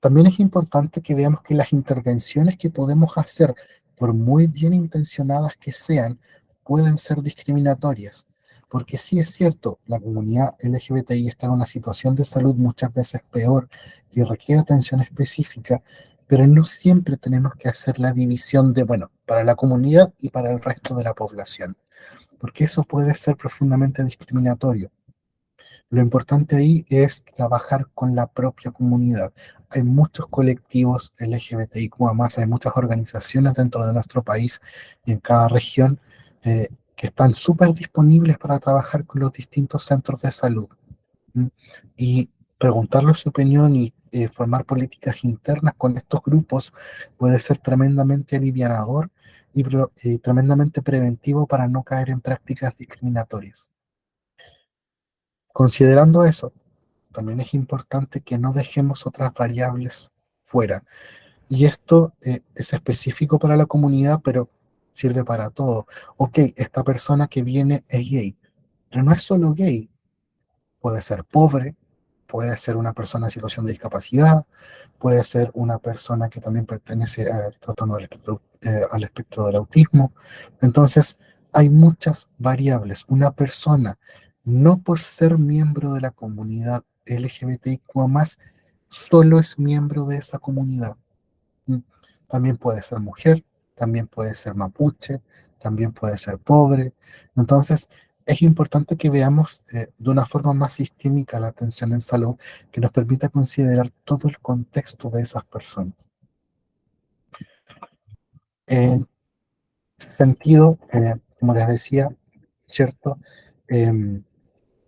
También es importante que veamos que las intervenciones que podemos hacer, por muy bien intencionadas que sean, pueden ser discriminatorias. Porque sí es cierto, la comunidad LGBTI está en una situación de salud muchas veces peor y requiere atención específica, pero no siempre tenemos que hacer la división de, bueno, para la comunidad y para el resto de la población, porque eso puede ser profundamente discriminatorio. Lo importante ahí es trabajar con la propia comunidad. Hay muchos colectivos LGBTIQ+, hay muchas organizaciones dentro de nuestro país y en cada región que están súper disponibles para trabajar con los distintos centros de salud. ¿M? Y preguntarles su opinión y formar políticas internas con estos grupos puede ser tremendamente alivianador y tremendamente preventivo para no caer en prácticas discriminatorias. Considerando eso, también es importante que no dejemos otras variables fuera. Y esto es específico para la comunidad, pero sirve para todo. Ok, esta persona que viene es gay, pero no es solo gay, puede ser pobre, puede ser una persona en situación de discapacidad, puede ser una persona que también pertenece al trastorno al espectro del autismo. Entonces, hay muchas variables. Una persona, no por ser miembro de la comunidad LGBTIQ+, solo es miembro de esa comunidad. Mm. También puede ser mujer, también puede ser mapuche, también puede ser pobre. Entonces, es importante que veamos de una forma más sistémica la atención en salud que nos permita considerar todo el contexto de esas personas. En ese sentido, como les decía, ¿cierto? Em,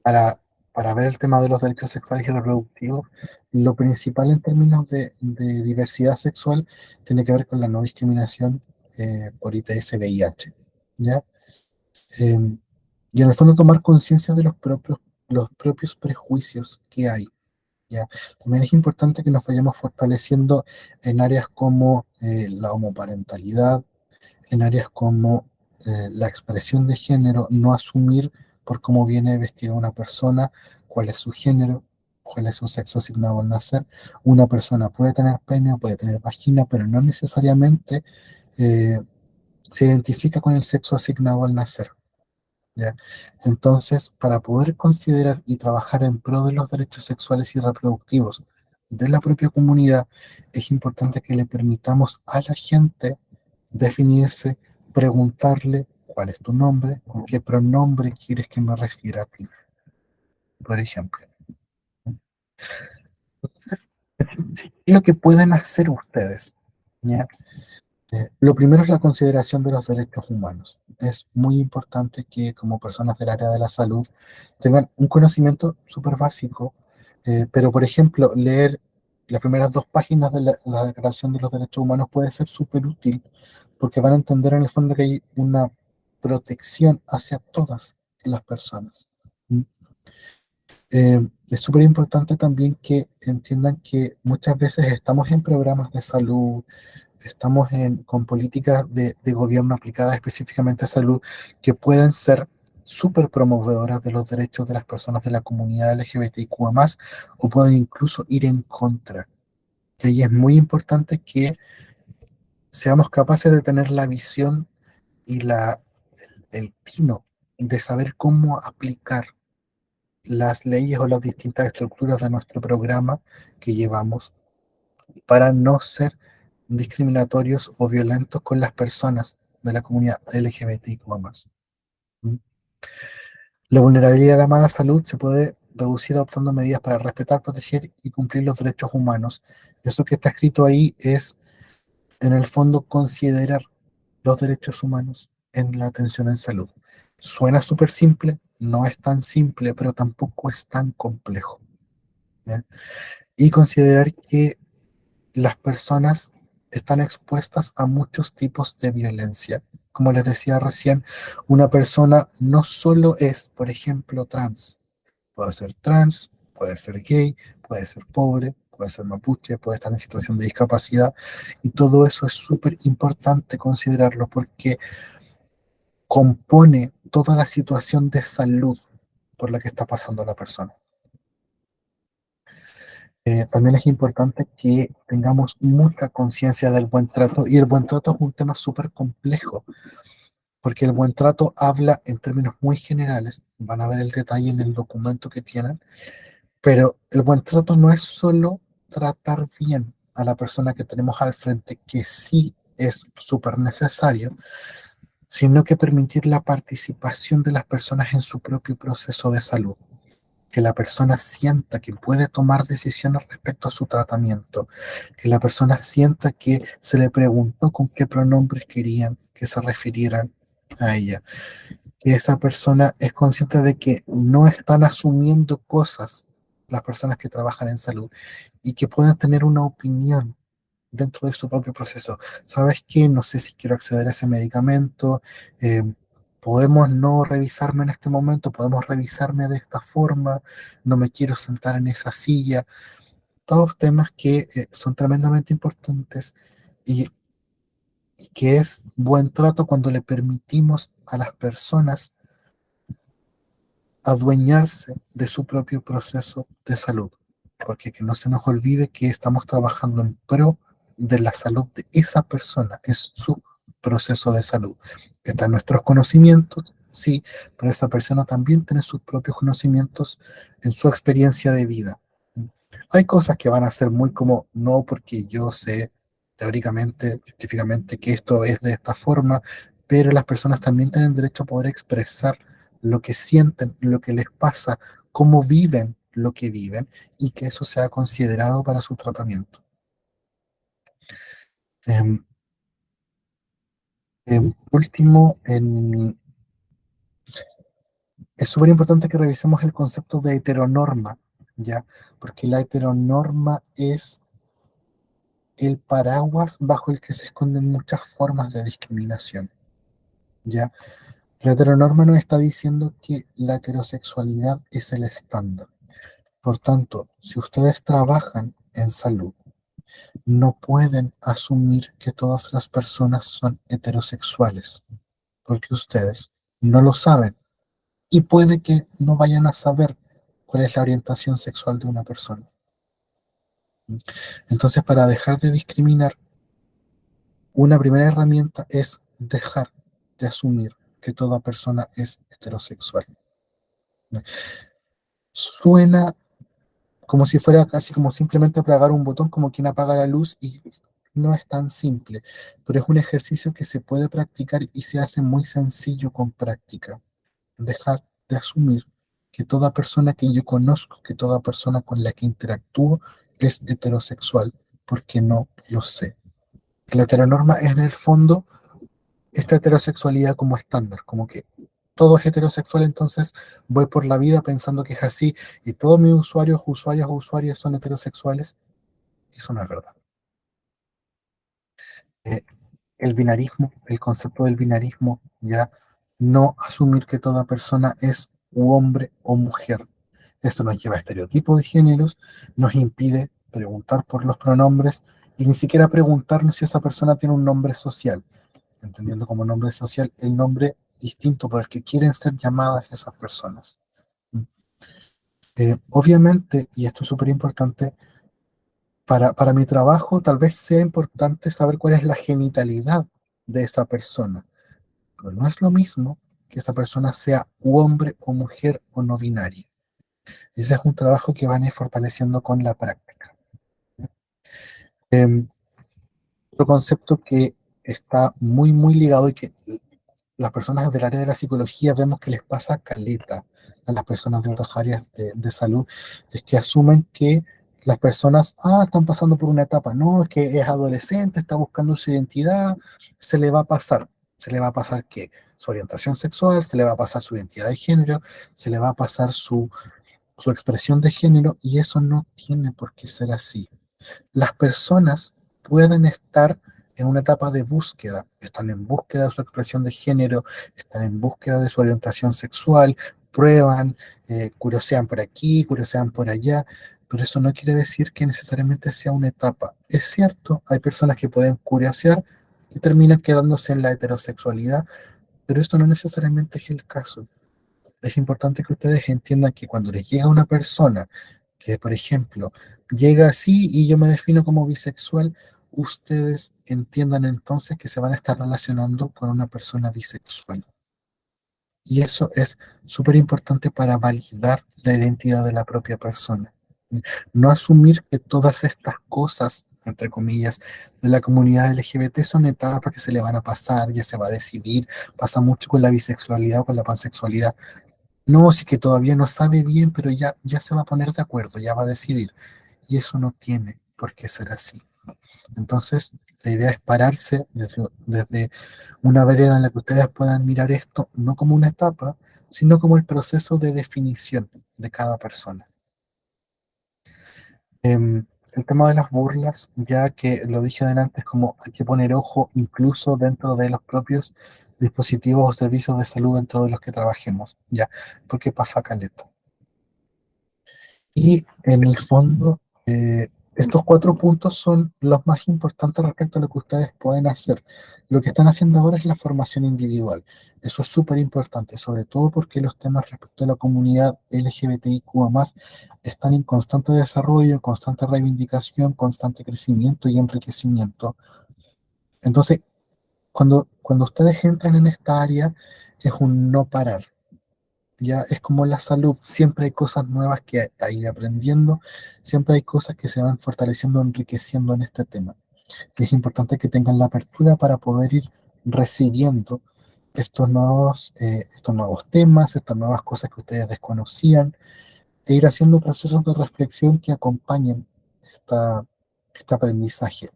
para, para ver el tema de los derechos sexuales y reproductivos, lo principal en términos de diversidad sexual tiene que ver con la no discriminación por ITS-VIH, ¿ya? Eh, y en el fondo tomar conciencia de los propios prejuicios que hay, ¿ya? También es importante que nos vayamos fortaleciendo en áreas como la homoparentalidad, en áreas como la expresión de género, no asumir por cómo viene vestida una persona, cuál es su género, cuál es su sexo asignado al nacer. Una persona puede tener pene o puede tener vagina, pero no necesariamente eh, se identifica con el sexo asignado al nacer. ¿Ya? Entonces, para poder considerar y trabajar en pro de los derechos sexuales y reproductivos de la propia comunidad, es importante que le permitamos a la gente definirse, preguntarle cuál es tu nombre, con qué pronombre quieres que me refiera a ti, por ejemplo. Entonces, ¿qué es lo que pueden hacer ustedes? ¿Ya? Lo primero es la consideración de los derechos humanos. Es muy importante que como personas del área de la salud tengan un conocimiento súper básico, pero por ejemplo, leer las primeras dos páginas de la Declaración de los Derechos Humanos puede ser súper útil porque van a entender en el fondo que hay una protección hacia todas las personas. ¿Mm? Es súper importante también que entiendan que muchas veces estamos en programas de salud, estamos con políticas de gobierno aplicadas específicamente a salud que pueden ser súper promovedoras de los derechos de las personas de la comunidad LGBTIQ+, o pueden incluso ir en contra. Que ahí es muy importante que seamos capaces de tener la visión y el tino de saber cómo aplicar las leyes o las distintas estructuras de nuestro programa que llevamos para no ser discriminatorios o violentos con las personas de la comunidad LGBTIQ+. ¿Mm? La vulnerabilidad a la mala salud se puede reducir adoptando medidas para respetar, proteger y cumplir los derechos humanos. Eso que está escrito ahí es, en el fondo, considerar los derechos humanos en la atención en salud. Suena súper simple, no es tan simple, pero tampoco es tan complejo. ¿Ya? Y considerar que las personas están expuestas a muchos tipos de violencia. Como les decía recién, una persona no solo es, por ejemplo, trans, puede ser gay, puede ser pobre, puede ser mapuche, puede estar en situación de discapacidad, y todo eso es súper importante considerarlo porque compone toda la situación de salud por la que está pasando la persona. También es importante que tengamos mucha conciencia del buen trato y el buen trato es un tema súper complejo porque el buen trato habla en términos muy generales, van a ver el detalle en el documento que tienen, pero el buen trato no es solo tratar bien a la persona que tenemos al frente, que sí es súper necesario, sino que permitir la participación de las personas en su propio proceso de salud. que la persona sienta que puede tomar decisiones respecto a su tratamiento, que la persona sienta que se le preguntó con qué pronombres querían que se refirieran a ella, que esa persona es consciente de que no están asumiendo cosas las personas que trabajan en salud y que puedan tener una opinión dentro de su propio proceso. ¿Sabes qué? No sé si quiero acceder a ese medicamento. eh, Podemos no revisarme en este momento, podemos revisarme de esta forma, no me quiero sentar en esa silla. Todos temas que son tremendamente importantes y, y que es buen trato cuando le permitimos a las personas adueñarse de su propio proceso de salud, porque que no se nos olvide que estamos trabajando en pro de la salud de esa persona, es su proceso de salud. Están nuestros conocimientos, sí, pero esa persona también tiene sus propios conocimientos en su experiencia de vida. Hay cosas que van a ser muy como, no porque yo sé teóricamente, científicamente que esto es de esta forma, pero las personas también tienen derecho a poder expresar lo que sienten, lo que les pasa, cómo viven lo que viven y que eso sea considerado para su tratamiento. Em, Último, es súper importante que revisemos el concepto de heteronorma, ¿ya? Porque la heteronorma es el paraguas bajo el que se esconden muchas formas de discriminación, ¿ya? La heteronorma nos está diciendo que la heterosexualidad es el estándar. Por tanto, si ustedes trabajan en salud, no pueden asumir que todas las personas son heterosexuales, porque ustedes no lo saben y puede que no vayan a saber cuál es la orientación sexual de una persona. Entonces, para dejar de discriminar, una primera herramienta es dejar de asumir que toda persona es heterosexual. Suena como si fuera casi como simplemente apagar un botón, como quien apaga la luz, y no es tan simple, pero es un ejercicio que se puede practicar y se hace muy sencillo con práctica. Dejar de asumir que toda persona que yo conozco, que toda persona con la que interactúo es heterosexual, porque no lo sé. La heteronorma es en el fondo esta heterosexualidad como estándar, como que todo es heterosexual, entonces voy por la vida pensando que es así y todos mis usuarias son heterosexuales. Eso no es verdad. Eh, el binarismo, el concepto del binarismo, ya no asumir que toda persona es u hombre o mujer. Esto nos lleva a estereotipos de géneros, nos impide preguntar por los pronombres y ni siquiera preguntarnos si esa persona tiene un nombre social, entendiendo como nombre social el nombre distinto por el que quieren ser llamadas esas personas. Obviamente, y esto es súper importante, para mi trabajo tal vez sea importante saber cuál es la genitalidad de esa persona, pero no es lo mismo que esa persona sea u hombre o mujer o no binaria. Ese es un trabajo que van a ir fortaleciendo con la práctica. Eh, Otro concepto que está muy ligado y que las personas del área de la psicología vemos que les pasa caleta a las personas de otras áreas de salud, es que asumen que las personas, están pasando por una etapa, no, es que es adolescente, está buscando su identidad, se le va a pasar. ¿Se le va a pasar qué? Su orientación sexual, se le va a pasar su identidad de género, se le va a pasar su expresión de género, y eso no tiene por qué ser así. Las personas pueden estar en una etapa de búsqueda, están en búsqueda de su expresión de género, están en búsqueda de su orientación sexual, prueban, curiosean por aquí, curiosean por allá, pero eso no quiere decir que necesariamente sea una etapa. Es cierto, hay personas que pueden curiosear y terminan quedándose en la heterosexualidad, pero esto no necesariamente es el caso. Es importante que ustedes entiendan que cuando les llega una persona que, por ejemplo, llega así y yo me defino como bisexual, ustedes entiendan entonces que se van a estar relacionando con una persona bisexual. Y eso es súper importante para validar la identidad de la propia persona. No asumir que todas estas cosas, entre comillas, de la comunidad LGBT son etapas que se le van a pasar, ya se va a decidir. Pasa mucho con la bisexualidad o con la pansexualidad. No, sí que todavía no sabe bien, pero ya se va a poner de acuerdo, ya va a decidir. Y eso no tiene por qué ser así. Entonces, la idea es pararse desde una vereda en la que ustedes puedan mirar esto no como una etapa, sino como el proceso de definición de cada persona. El tema de las burlas, ya que lo dije adelante, es como hay que poner ojo incluso dentro de los propios dispositivos o servicios de salud dentro de los que trabajemos, ya, porque pasa caleta. Y en el fondo, estos cuatro puntos son los más importantes respecto a lo que ustedes pueden hacer. Lo que están haciendo ahora es la formación individual. Eso es súper importante, sobre todo porque los temas respecto a la comunidad LGBTIQ+, están en constante desarrollo, constante reivindicación, constante crecimiento y enriquecimiento. Entonces, cuando ustedes entran en esta área, es un no parar. Ya es como la salud, siempre hay cosas nuevas que hay ir aprendiendo, siempre hay cosas que se van fortaleciendo, enriqueciendo en este tema. Y es importante que tengan la apertura para poder ir recibiendo estos nuevos temas, estas nuevas cosas que ustedes desconocían, e ir haciendo procesos de reflexión que acompañen esta, este aprendizaje.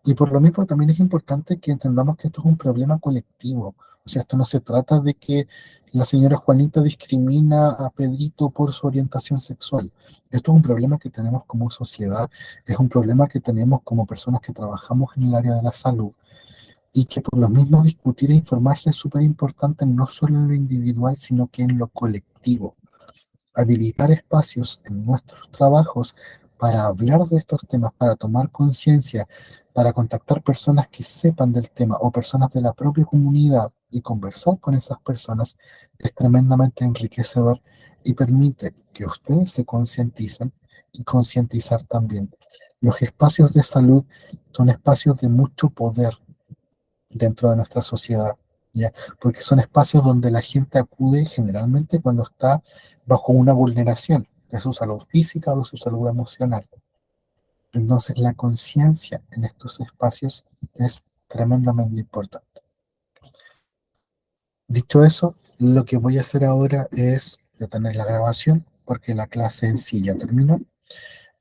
Y por lo mismo también es importante que entendamos que esto es un problema colectivo. O sea, esto no se trata de que la señora Juanita discrimina a Pedrito por su orientación sexual. Esto es un problema que tenemos como sociedad, es un problema que tenemos como personas que trabajamos en el área de la salud y que por lo mismo discutir e informarse es súper importante no solo en lo individual, sino que en lo colectivo. Habilitar espacios en nuestros trabajos para hablar de estos temas, para tomar conciencia, para contactar personas que sepan del tema o personas de la propia comunidad y conversar con esas personas es tremendamente enriquecedor y permite que ustedes se concienticen y concientizar también. Los espacios de salud son espacios de mucho poder dentro de nuestra sociedad, ¿ya? Porque son espacios donde la gente acude generalmente cuando está bajo una vulneración de su salud física o de su salud emocional. Entonces, la conciencia en estos espacios es tremendamente importante. Dicho eso, lo que voy a hacer ahora es detener la grabación porque la clase en sí ya terminó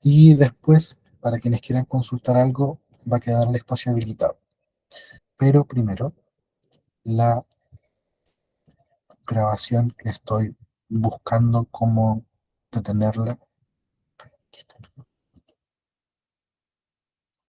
y después, para quienes quieran consultar algo, va a quedar el espacio habilitado. Pero primero, la grabación que estoy buscando cómo detenerla.